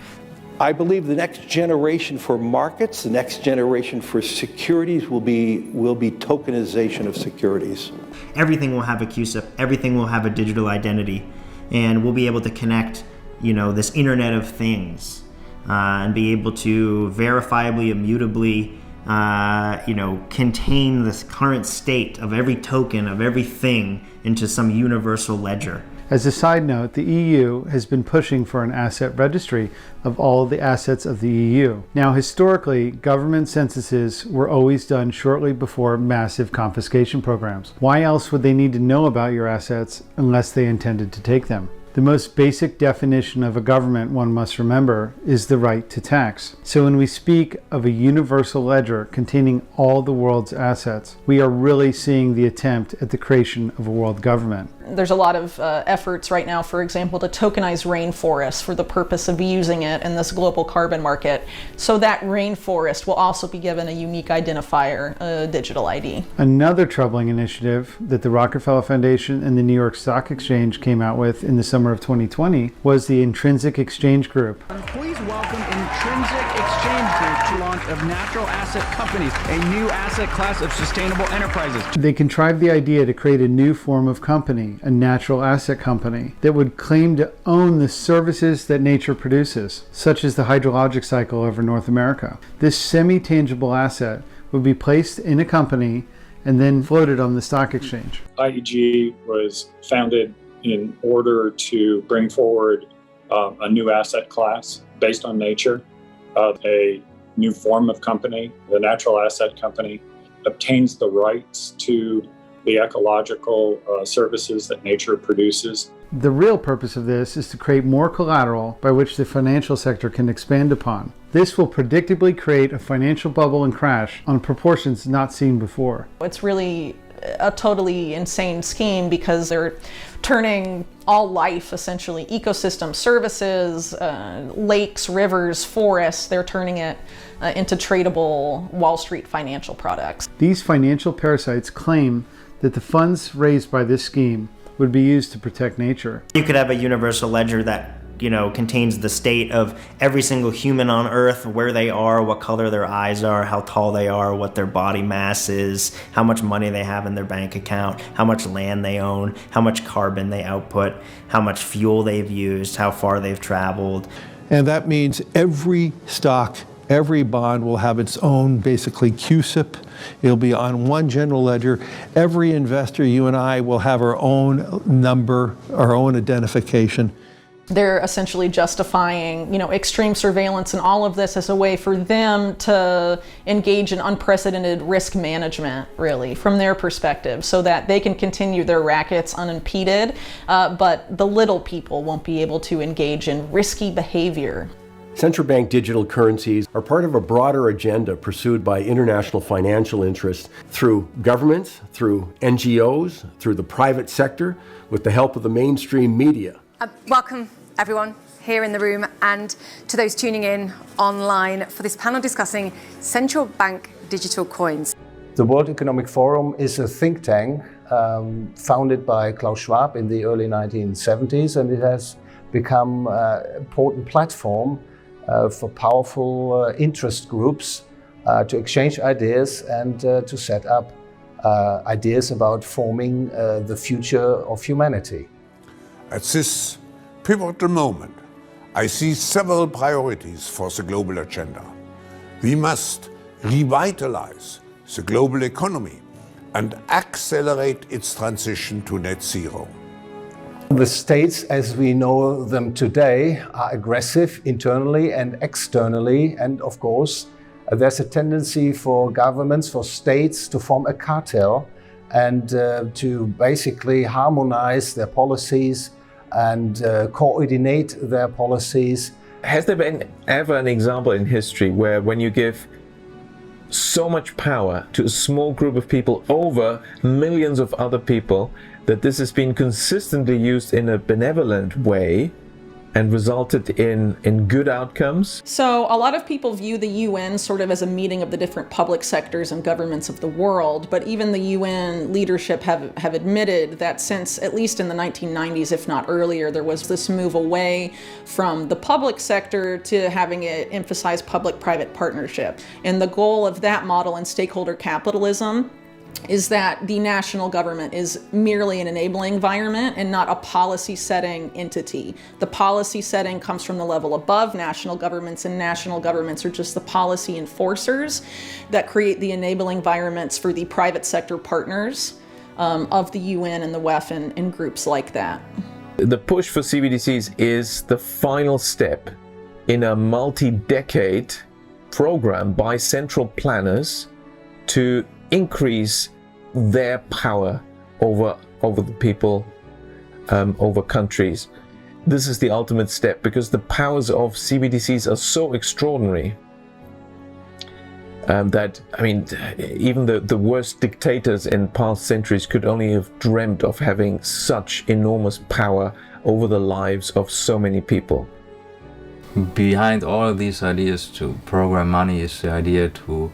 [SPEAKER 34] I believe the next generation for markets, the next generation for securities will be tokenization of securities.
[SPEAKER 2] Everything will have a CUSIP, everything will have a digital identity, and we'll be able to connect, this Internet of Things, and be able to verifiably, immutably, contain this current state of every token, of everything into some universal ledger.
[SPEAKER 13] As a side note, the EU has been pushing for an asset registry of all the assets of the EU. Now, historically, government censuses were always done shortly before massive confiscation programs. Why else would they need to know about your assets unless they intended to take them? The most basic definition of a government, one must remember, is the right to tax. So when we speak of a universal ledger containing all the world's assets, we are really seeing the attempt at the creation of a world government.
[SPEAKER 15] There's a lot of efforts right now, for example, to tokenize rainforests for the purpose of using it in this global carbon market. So that rainforest will also be given a unique identifier, a digital ID.
[SPEAKER 13] Another troubling initiative that the Rockefeller Foundation and the New York Stock Exchange came out with in the summer of 2020 was the Intrinsic Exchange Group.
[SPEAKER 8] Please welcome Intrinsic Exchange Group to launch of natural asset companies, a new asset class of sustainable enterprises.
[SPEAKER 13] They contrived the idea to create a new form of company, a natural asset company, that would claim to own the services that nature produces, such as the hydrologic cycle over North America. This semi-tangible asset would be placed in a company and then floated on the stock exchange.
[SPEAKER 9] IEG was founded in order to bring forward a new asset class based on nature, a new form of company. The natural asset company obtains the rights to the ecological services that nature produces.
[SPEAKER 13] The real purpose of this is to create more collateral by which the financial sector can expand upon. This will predictably create a financial bubble and crash on proportions not seen before.
[SPEAKER 15] It's really a totally insane scheme because they're turning all life, essentially, ecosystem services, lakes, rivers, forests, they're turning it into tradable Wall Street financial products.
[SPEAKER 13] These financial parasites claim that the funds raised by this scheme would be used to protect nature.
[SPEAKER 2] You could have a universal ledger that, contains the state of every single human on Earth, where they are, what color their eyes are, how tall they are, what their body mass is, how much money they have in their bank account, how much land they own, how much carbon they output, how much fuel they've used, how far they've traveled.
[SPEAKER 34] And that means every stock, every bond will have its own, basically, CUSIP. It'll be on one general ledger. Every investor, you and I, will have our own number, our own identification.
[SPEAKER 15] They're essentially justifying, extreme surveillance and all of this as a way for them to engage in unprecedented risk management, really, from their perspective, so that they can continue their rackets unimpeded, but the little people won't be able to engage in risky behavior.
[SPEAKER 4] Central bank digital currencies are part of a broader agenda pursued by international financial interests through governments, through NGOs, through the private sector, with the help of the mainstream media.
[SPEAKER 10] Welcome, everyone, here in the room and to those tuning in online for this panel discussing central bank digital coins.
[SPEAKER 12] The World Economic Forum is a think tank founded by Klaus Schwab in the early 1970s, and it has become an important platform for powerful interest groups to exchange ideas and to set up ideas about forming the future of humanity.
[SPEAKER 14] At this pivotal moment, I see several priorities for the global agenda. We must revitalize the global economy and accelerate its transition to net zero.
[SPEAKER 12] The states, as we know them today, are aggressive internally and externally, and of course, there's a tendency for governments, for states to form a cartel and to basically harmonize their policies and coordinate their policies.
[SPEAKER 16] Has there been ever an example in history where when you give so much power to a small group of people over millions of other people, that this has been consistently used in a benevolent way and resulted in good outcomes?
[SPEAKER 15] So a lot of people view the UN sort of as a meeting of the different public sectors and governments of the world, but even the UN leadership have admitted that since at least in the 1990s, if not earlier, there was this move away from the public sector to having it emphasize public-private partnership. And the goal of that model in stakeholder capitalism is that the national government is merely an enabling environment and not a policy-setting entity. The policy setting comes from the level above national governments, and national governments are just the policy enforcers that create the enabling environments for the private sector partners of the UN and the WEF and groups like that.
[SPEAKER 16] The push for CBDCs is the final step in a multi-decade program by central planners to increase their power over the people, over countries. This is the ultimate step because the powers of CBDCs are so extraordinary that, even the worst dictators in past centuries could only have dreamt of having such enormous power over the lives of so many people.
[SPEAKER 20] Behind all of these ideas to program money is the idea to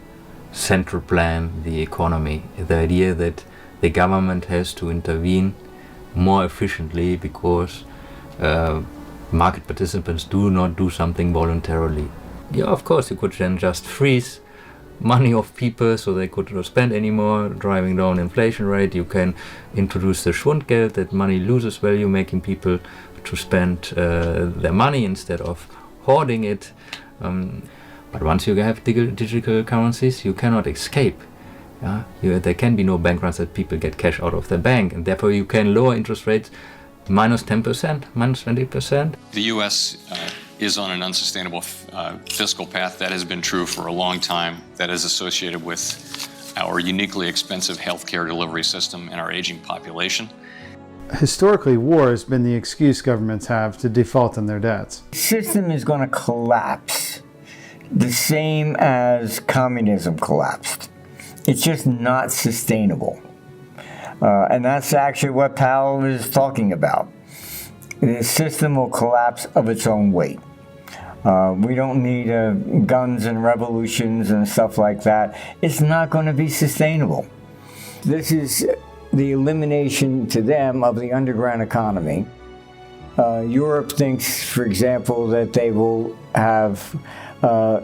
[SPEAKER 20] central plan the economy, the idea that the government has to intervene more efficiently because market participants do not do something voluntarily. Yeah, of course, you could then just freeze money of people so they could not spend anymore, driving down inflation rate. You can introduce the Schwundgeld, that money loses value, making people to spend their money instead of hoarding it. But once you have digital currencies, you cannot escape. Yeah? There can be no bank runs that people get cash out of their bank, and therefore you can lower interest rates minus 10%, minus 20%.
[SPEAKER 22] The U.S. Is on an unsustainable fiscal path. That has been true for a long time. That is associated with our uniquely expensive healthcare delivery system and our aging population.
[SPEAKER 13] Historically, war has been the excuse governments have to default on their debts.
[SPEAKER 26] The system is going to collapse the same as communism collapsed. It's just not sustainable. And that's actually what Powell is talking about. The system will collapse of its own weight. We don't need guns and revolutions and stuff like that. It's not going to be sustainable. This is the elimination to them of the underground economy. Europe thinks, for example, that they will have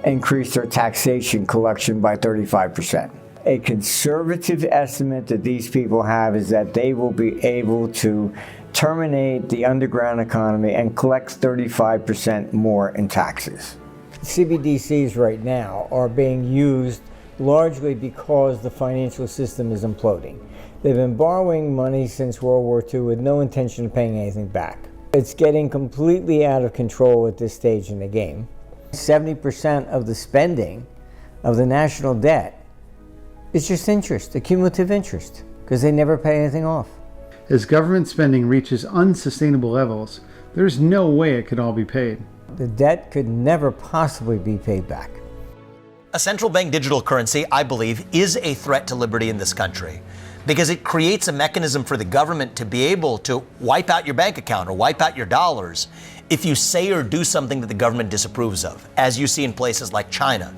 [SPEAKER 26] increased their taxation collection by 35%. A conservative estimate that these people have is that they will be able to terminate the underground economy and collect 35% more in taxes. CBDCs right now are being used largely because the financial system is imploding. They've been borrowing money since World War II with no intention of paying anything back. It's getting completely out of control at this stage in the game. 70% of the spending of the national debt is just interest, accumulative interest, because they never pay anything off.
[SPEAKER 13] As government spending reaches unsustainable levels, there's no way it could all be paid.
[SPEAKER 26] The debt could never possibly be paid back.
[SPEAKER 3] A central bank digital currency, I believe, is a threat to liberty in this country because it creates a mechanism for the government to be able to wipe out your bank account or wipe out your dollars if you say or do something that the government disapproves of, as you see in places like China.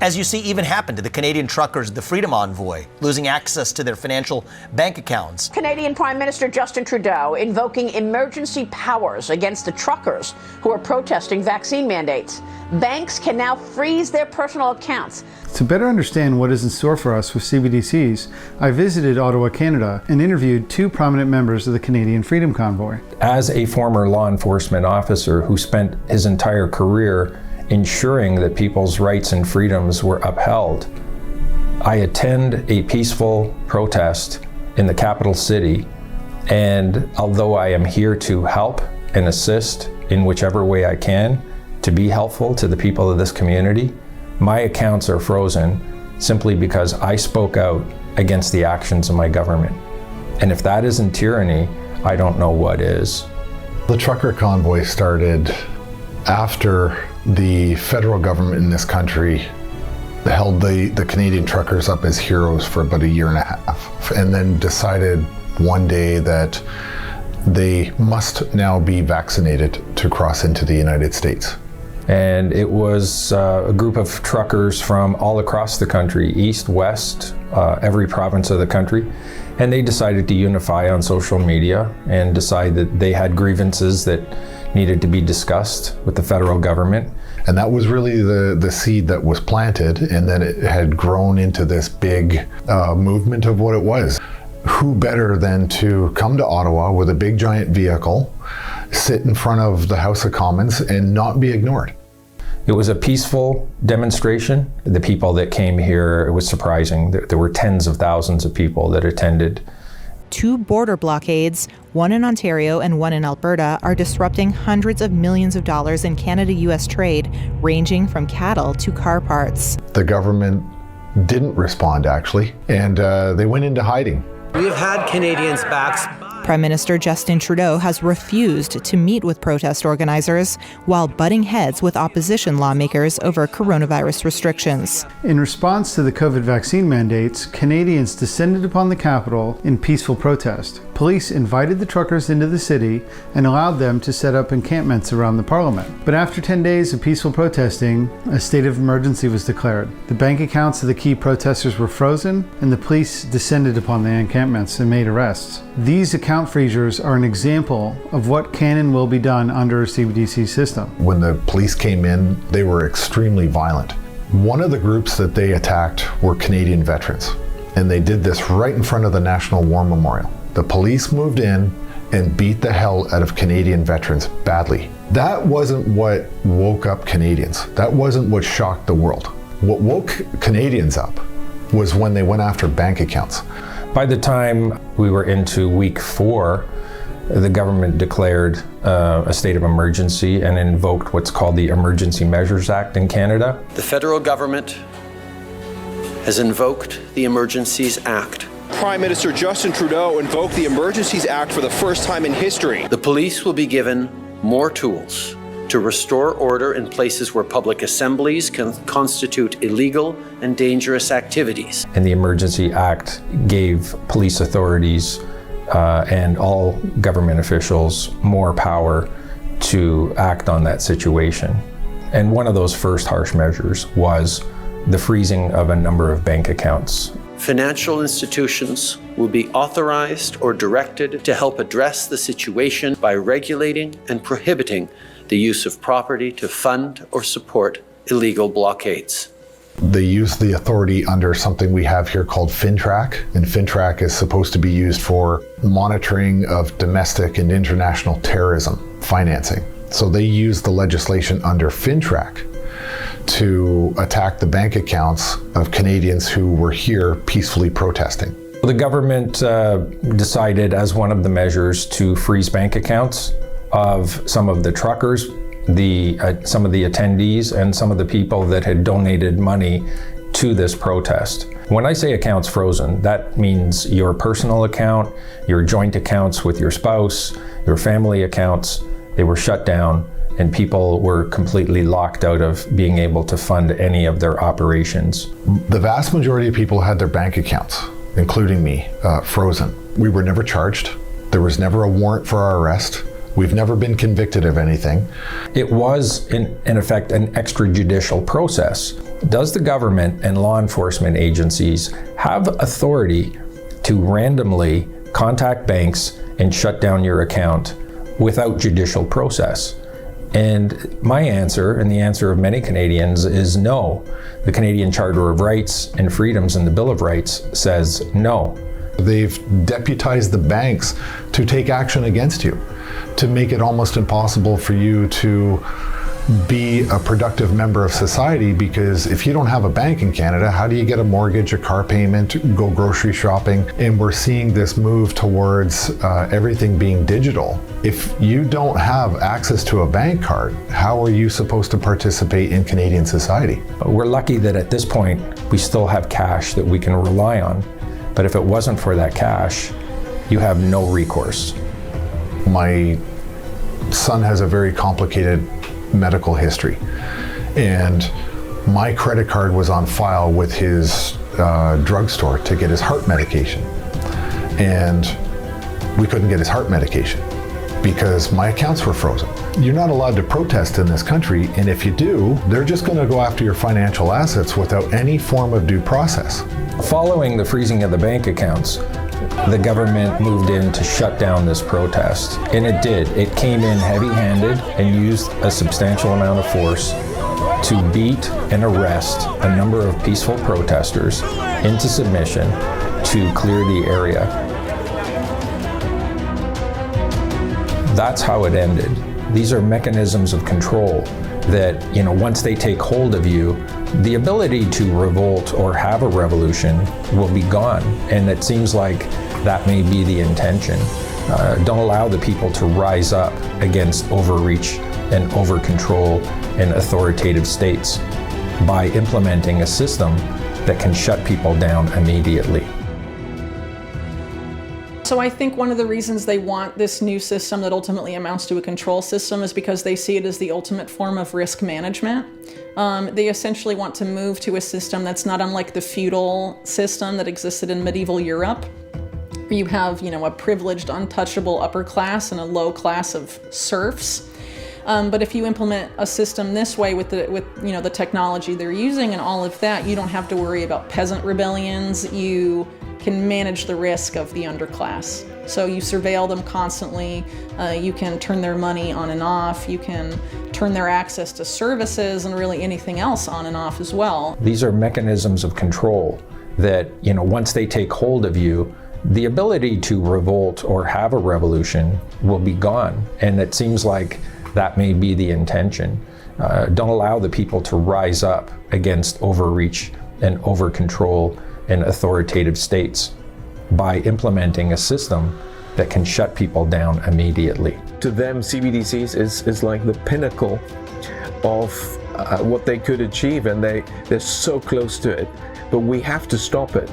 [SPEAKER 3] As you see even happen to the Canadian truckers, the Freedom Envoy, losing access to their financial bank accounts.
[SPEAKER 6] Canadian Prime Minister Justin Trudeau invoking emergency powers against the truckers who are protesting vaccine mandates. Banks can now freeze their personal accounts.
[SPEAKER 13] To better understand what is in store for us with CBDCs, I visited Ottawa, Canada, and interviewed two prominent members of the Canadian Freedom Convoy.
[SPEAKER 11] As a former law enforcement officer who spent his entire career ensuring that people's rights and freedoms were upheld, I attend a peaceful protest in the capital city, and although I am here to help and assist in whichever way I can to be helpful to the people of this community, my accounts are frozen simply because I spoke out against the actions of my government. And if that isn't tyranny, I don't know what is.
[SPEAKER 17] The trucker convoy started after the federal government in this country held the Canadian truckers up as heroes for about a year and a half, and then decided one day that they must now be vaccinated to cross into the United States.
[SPEAKER 11] And it was a group of truckers from all across the country, east, west, every province of the country. And they decided to unify on social media and decide that they had grievances that needed to be discussed with the federal government.
[SPEAKER 17] And that was really the seed that was planted, and then it had grown into this big movement of what it was. Who better than to come to Ottawa with a big giant vehicle, sit in front of the House of Commons and not be ignored?
[SPEAKER 11] It was a peaceful demonstration. The people that came here, it was surprising. There were tens of thousands of people that attended.
[SPEAKER 18] 2 border blockades, one in Ontario and one in Alberta, are disrupting hundreds of millions of dollars in Canada-US trade, ranging from cattle to car parts.
[SPEAKER 17] The government didn't respond, actually, and they went into hiding.
[SPEAKER 21] We have had Canadians' backs.
[SPEAKER 18] Prime Minister Justin Trudeau has refused to meet with protest organizers while butting heads with opposition lawmakers over coronavirus restrictions.
[SPEAKER 13] In response to the COVID vaccine mandates, Canadians descended upon the Capitol in peaceful protest. Police invited the truckers into the city and allowed them to set up encampments around the Parliament. But after 10 days of peaceful protesting, a state of emergency was declared. The bank accounts of the key protesters were frozen, and the police descended upon the encampments and made arrests. These account freezers are an example of what can and will be done under a CBDC system.
[SPEAKER 17] When the police came in, they were extremely violent. One of the groups that they attacked were Canadian veterans, and they did this right in front of the National War Memorial. The police moved in and beat the hell out of Canadian veterans badly. That wasn't what woke up Canadians. That wasn't what shocked the world. What woke Canadians up was when they went after bank accounts.
[SPEAKER 11] By the time we were into week 4, the government declared a state of emergency and invoked what's called the Emergency Measures Act in Canada.
[SPEAKER 21] The federal government has invoked the Emergencies Act.
[SPEAKER 1] Prime Minister Justin Trudeau invoked the Emergencies Act for the first time in history.
[SPEAKER 5] The police will be given more tools to restore order in places where public assemblies can constitute illegal and dangerous activities.
[SPEAKER 11] And the Emergency Act gave police authorities and all government officials more power to act on that situation. And one of those first harsh measures was the freezing of a number of bank accounts.
[SPEAKER 5] Financial institutions will be authorized or directed to help address the situation by regulating and prohibiting the use of property to fund or support illegal blockades.
[SPEAKER 17] They use the authority under something we have here called FinTrack, and FinTrack is supposed to be used for monitoring of domestic and international terrorism financing. So they use the legislation under FinTrack to attack the bank accounts of Canadians who were here peacefully protesting.
[SPEAKER 11] The government decided as one of the measures to freeze bank accounts of some of the truckers, some of the attendees, and some of the people that had donated money to this protest. When I say accounts frozen, that means your personal account, your joint accounts with your spouse, your family accounts, they were shut down, and people were completely locked out of being able to fund any of their operations.
[SPEAKER 17] The vast majority of people had their bank accounts, including me, frozen. We were never charged. There was never a warrant for our arrest. We've never been convicted of anything.
[SPEAKER 11] It was, in effect, an extrajudicial process. Does the government and law enforcement agencies have authority to randomly contact banks and shut down your account without judicial process? And my answer, and the answer of many Canadians, is no. The Canadian Charter of Rights and Freedoms and the Bill of Rights says no.
[SPEAKER 17] They've deputized the banks to take action against you, to make it almost impossible for you to be a productive member of society, because if you don't have a bank in Canada, how do you get a mortgage, a car payment, go grocery shopping? And we're seeing this move towards everything being digital. If you don't have access to a bank card, how are you supposed to participate in Canadian society?
[SPEAKER 11] We're lucky that at this point we still have cash that we can rely on. But if it wasn't for that cash, you have no recourse.
[SPEAKER 17] My son has a very complicated medical history, and my credit card was on file with his drugstore to get his heart medication, and we couldn't get his heart medication because my accounts were frozen. You're not allowed to protest in this country, and if you do, they're just going to go after your financial assets without any form of due process.
[SPEAKER 11] Following the freezing of the bank accounts, the government moved in to shut down this protest, and it did. It came in heavy-handed and used a substantial amount of force to beat and arrest a number of peaceful protesters into submission to clear the area. That's how it ended. These are mechanisms of control that, once they take hold of you, the ability to revolt or have a revolution will be gone. And it seems like that may be the intention. Don't allow the people to rise up against overreach and over control and authoritative states by implementing a system that can shut people down immediately.
[SPEAKER 15] So I think one of the reasons they want this new system that ultimately amounts to a control system is because they see it as the ultimate form of risk management. They essentially want to move to a system that's not unlike the feudal system that existed in medieval Europe, where you have, a privileged, untouchable upper class and a low class of serfs. But if you implement a system this way with the technology they're using and all of that, you don't have to worry about peasant rebellions. You can manage the risk of the underclass. So you surveil them constantly. You can turn their money on and off. You can turn their access to services and really anything else on and off as well.
[SPEAKER 11] These are mechanisms of control that, once they take hold of you, the ability to revolt or have a revolution will be gone. And it seems like that may be the intention. Don't allow the people to rise up against overreach and over control and authoritative states by implementing a system that can shut people down immediately.
[SPEAKER 16] To them, CBDCs is like the pinnacle of what they could achieve, and they're so close to it. But we have to stop it.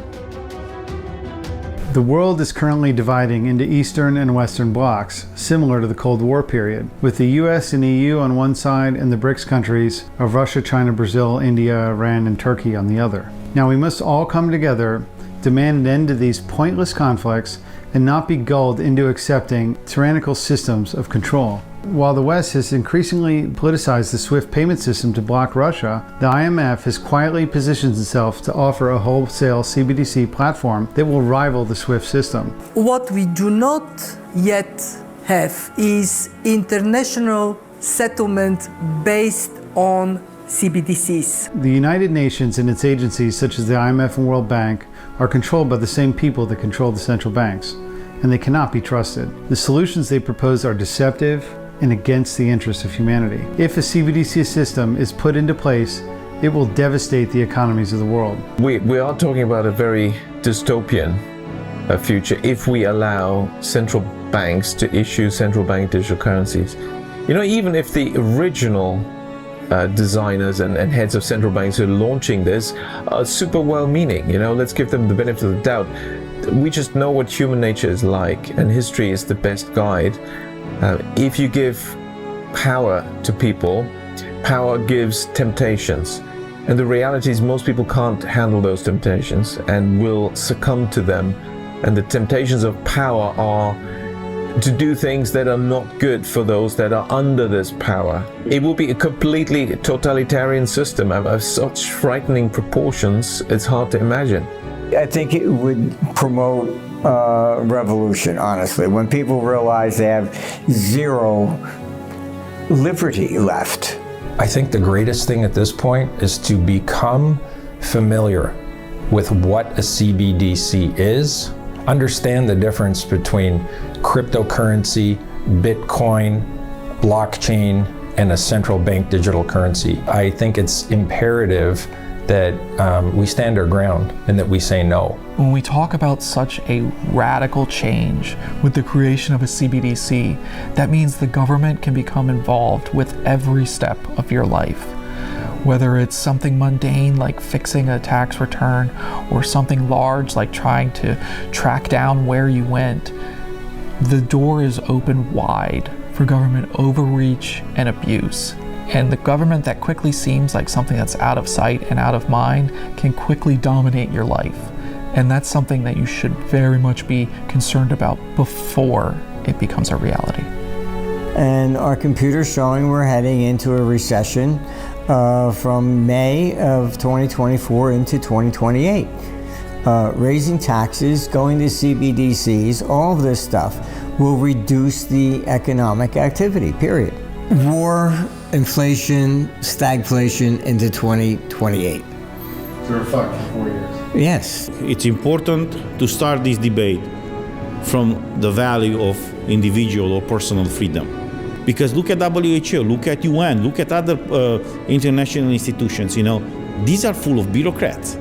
[SPEAKER 13] The world is currently dividing into Eastern and Western blocs, similar to the Cold War period, with the US and EU on one side and the BRICS countries of Russia, China, Brazil, India, Iran, and Turkey on the other. Now we must all come together, demand an end to these pointless conflicts, and not be gulled into accepting tyrannical systems of control. While the West has increasingly politicized the SWIFT payment system to block Russia, the IMF has quietly positioned itself to offer a wholesale CBDC platform that will rival the SWIFT system.
[SPEAKER 7] What we do not yet have is international settlement based on CBDCs.
[SPEAKER 13] The United Nations and its agencies such as the IMF and World Bank are controlled by the same people that control the central banks, and they cannot be trusted. The solutions they propose are deceptive and against the interests of humanity. If a CBDC system is put into place, it will devastate the economies of the world.
[SPEAKER 16] We are talking about a very dystopian future if we allow central banks to issue central bank digital currencies. You know, even if the original designers and heads of central banks who are launching this are super well-meaning, you know, let's give them the benefit of the doubt. We just know what human nature is like, and history is the best guide. If you give power to people, power gives temptations. And the reality is most people can't handle those temptations and will succumb to them. And the temptations of power are to do things that are not good for those that are under this power. It will be a completely totalitarian system of such frightening proportions, it's hard to imagine.
[SPEAKER 26] I think it would promote revolution, honestly, when people realize they have zero liberty left.
[SPEAKER 11] I think the greatest thing at this point is to become familiar with what a CBDC is, understand the difference between cryptocurrency, Bitcoin, blockchain, and a central bank digital currency. I think it's imperative that we stand our ground and that we say no.
[SPEAKER 8] When we talk about such a radical change with the creation of a CBDC, that means the government can become involved with every step of your life. Whether it's something mundane like fixing a tax return or something large like trying to track down where you went, the door is open wide for government overreach and abuse. And the government that quickly seems like something that's out of sight and out of mind can quickly dominate your life. And that's something that you should very much be concerned about before it becomes a reality.
[SPEAKER 26] And our computer's showing we're heading into a recession from May of 2024 into 2028. Raising taxes, going to CBDCs, all of this stuff will reduce the economic activity, period. War, inflation, stagflation into 2028.
[SPEAKER 9] So we're fucked for 4 years.
[SPEAKER 26] Yes.
[SPEAKER 9] It's important to start this debate from the value of individual or personal freedom. Because look at WHO, look at u.a.m, look at other international institutions, you know, these are full of bureaucrats.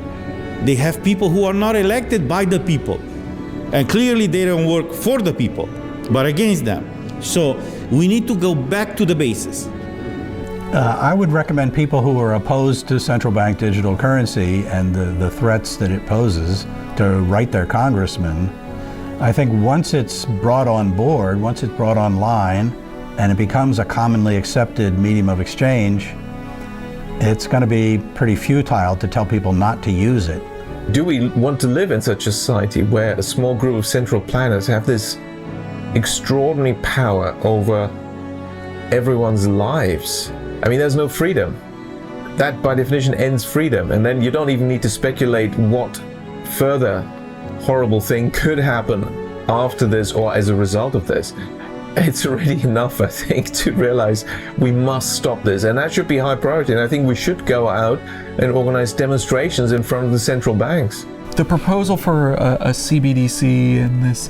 [SPEAKER 9] They have people who are not elected by the people. And clearly they don't work for the people, but against them. So we need to go back to the basis.
[SPEAKER 19] I would recommend people who are opposed to central bank digital currency and the threats that it poses to write their congressman. I think once it's brought on board, once it's brought online, and it becomes a commonly accepted medium of exchange, it's going to be pretty futile to tell people not to use it.
[SPEAKER 16] Do we want to live in such a society where a small group of central planners have this extraordinary power over everyone's lives? I mean, there's no freedom. That by definition ends freedom, and then you don't even need to speculate what further horrible thing could happen after this or as a result of this. It's already enough, I think, to realize we must stop this, and that should be high priority. And I think we should go out and organize demonstrations in front of the central banks.
[SPEAKER 8] The proposal for a CBDC and this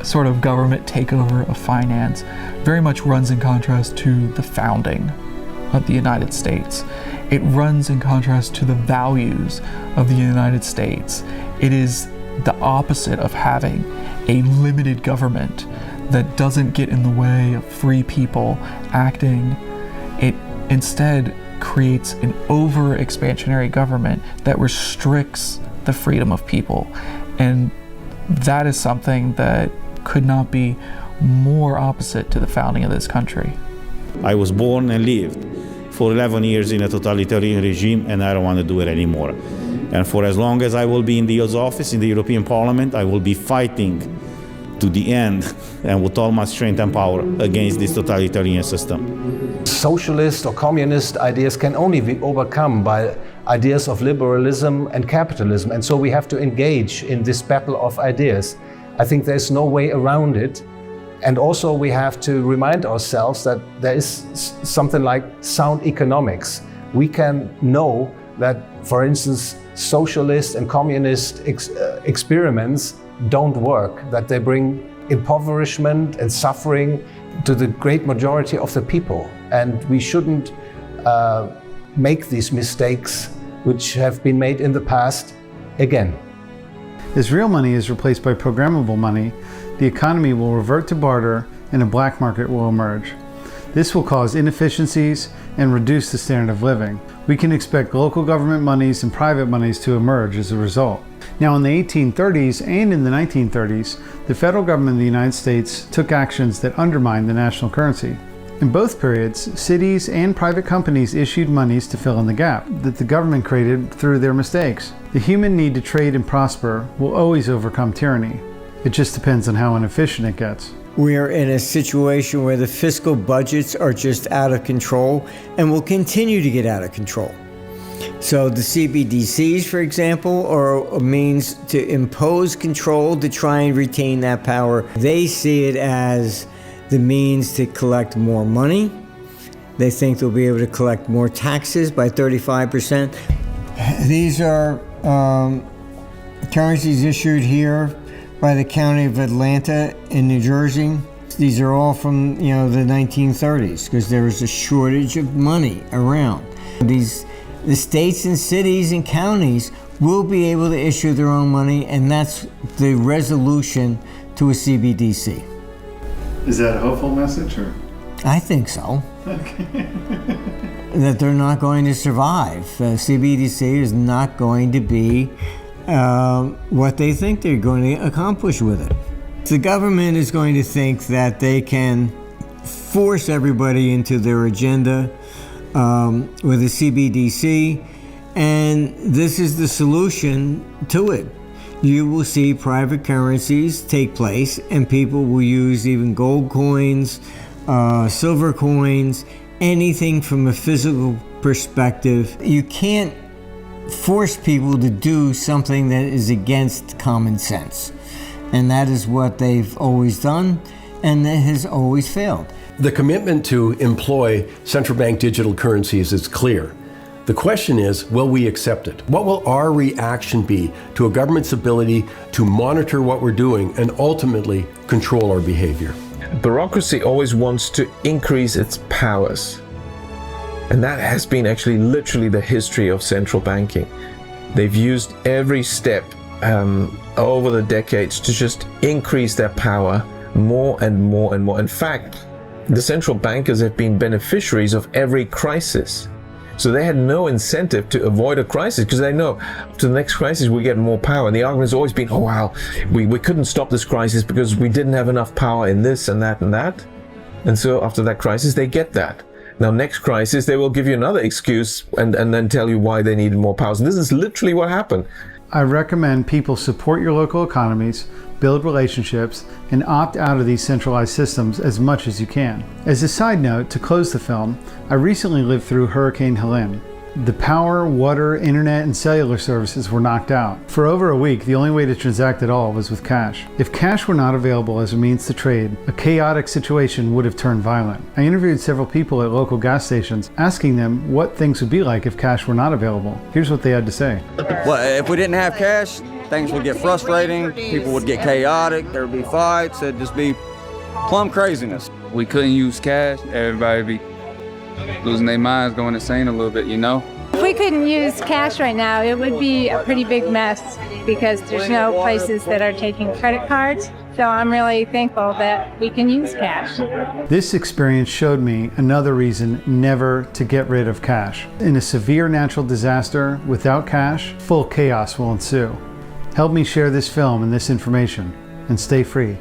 [SPEAKER 8] sort of government takeover of finance very much runs in contrast to the founding of the United States. It runs in contrast to the values of the United States. It is the opposite of having a limited government that doesn't get in the way of free people acting. It instead creates an over-expansionary government that restricts the freedom of people. And That is something that could not be more opposite to the founding of this country.
[SPEAKER 9] I was born and lived for 11 years in a totalitarian regime, and I don't want to do it anymore. And for as long as I will be in the EU's office, in the European Parliament, I will be fighting to the end and with all my strength and power against this totalitarian system.
[SPEAKER 12] Socialist or communist ideas can only be overcome by ideas of liberalism and capitalism, and so we have to engage in this battle of ideas. I think there's no way around it. And also we have to remind ourselves that there is something like sound economics. We can know that, for instance, socialist and communist experiments don't work, that they bring impoverishment and suffering to the great majority of the people. And we shouldn't make these mistakes which have been made in the past again.
[SPEAKER 13] As real money is replaced by programmable money, the economy will revert to barter and a black market will emerge. This will cause inefficiencies and reduce the standard of living. We can expect local government monies and private monies to emerge as a result. Now, in the 1830s and in the 1930s, the federal government of the United States took actions that undermined the national currency. In both periods, cities and private companies issued monies to fill in the gap that the government created through their mistakes. The human need to trade and prosper will always overcome tyranny. It just depends on how inefficient it gets.
[SPEAKER 26] We are in a situation where the fiscal budgets are just out of control and will continue to get out of control. So the CBDCs, for example, are a means to impose control to try and retain that power. They see it as the means to collect more money. They think they'll be able to collect more taxes by 35%. These are currencies issued here by the County of Atlanta in New Jersey. These are all from the 1930s because there was a shortage of money around. The states and cities and counties will be able to issue their own money, and that's the resolution to a CBDC.
[SPEAKER 13] Is that a hopeful message, or?
[SPEAKER 26] I think so.
[SPEAKER 13] Okay.
[SPEAKER 26] That they're not going to survive. CBDC is not going to be what they think they're going to accomplish with it. The government is going to think that they can force everybody into their agenda with a CBDC, and this is the solution to it. You will see private currencies take place, and people will use even gold coins, silver coins, anything from a physical perspective. You can't force people to do something that is against common sense. And that is what they've always done, and it has always failed.
[SPEAKER 2] The commitment to employ central bank digital currencies is clear. The question is, will we accept it? What will our reaction be to a government's ability to monitor what we're doing and ultimately control our behavior?
[SPEAKER 16] Bureaucracy always wants to increase its powers. And that has been actually literally the history of central banking. They've used every step over the decades to just increase their power more and more and more. In fact, the central bankers have been beneficiaries of every crisis. So they had no incentive to avoid a crisis because they know to the next crisis we get more power. And the argument has always been, oh wow, we couldn't stop this crisis because we didn't have enough power in this and that and that. And so after that crisis, they get that. Now, next crisis, they will give you another excuse and then tell you why they needed more powers. And this is literally what happened.
[SPEAKER 13] I recommend people support your local economies, build relationships, and opt out of these centralized systems as much as you can. As a side note, to close the film, I recently lived through Hurricane Helene. The power, water, internet, and cellular services were knocked out. For over a week, the only way to transact at all was with cash. If cash were not available as a means to trade, a chaotic situation would have turned violent. I interviewed several people at local gas stations, asking them what things would be like if cash were not available. Here's what they had to say.
[SPEAKER 4] Well, if we didn't have cash, things would get frustrating, people would get chaotic, there would be fights, it'd just be plumb craziness.
[SPEAKER 10] We couldn't use cash, everybody would be losing their minds, going insane a little bit,
[SPEAKER 23] If we couldn't use cash right now, it would be a pretty big mess because there's no places that are taking credit cards. So I'm really thankful that we can use cash.
[SPEAKER 13] This experience showed me another reason never to get rid of cash. In a severe natural disaster, without cash, full chaos will ensue. Help me share this film and this information, and stay free.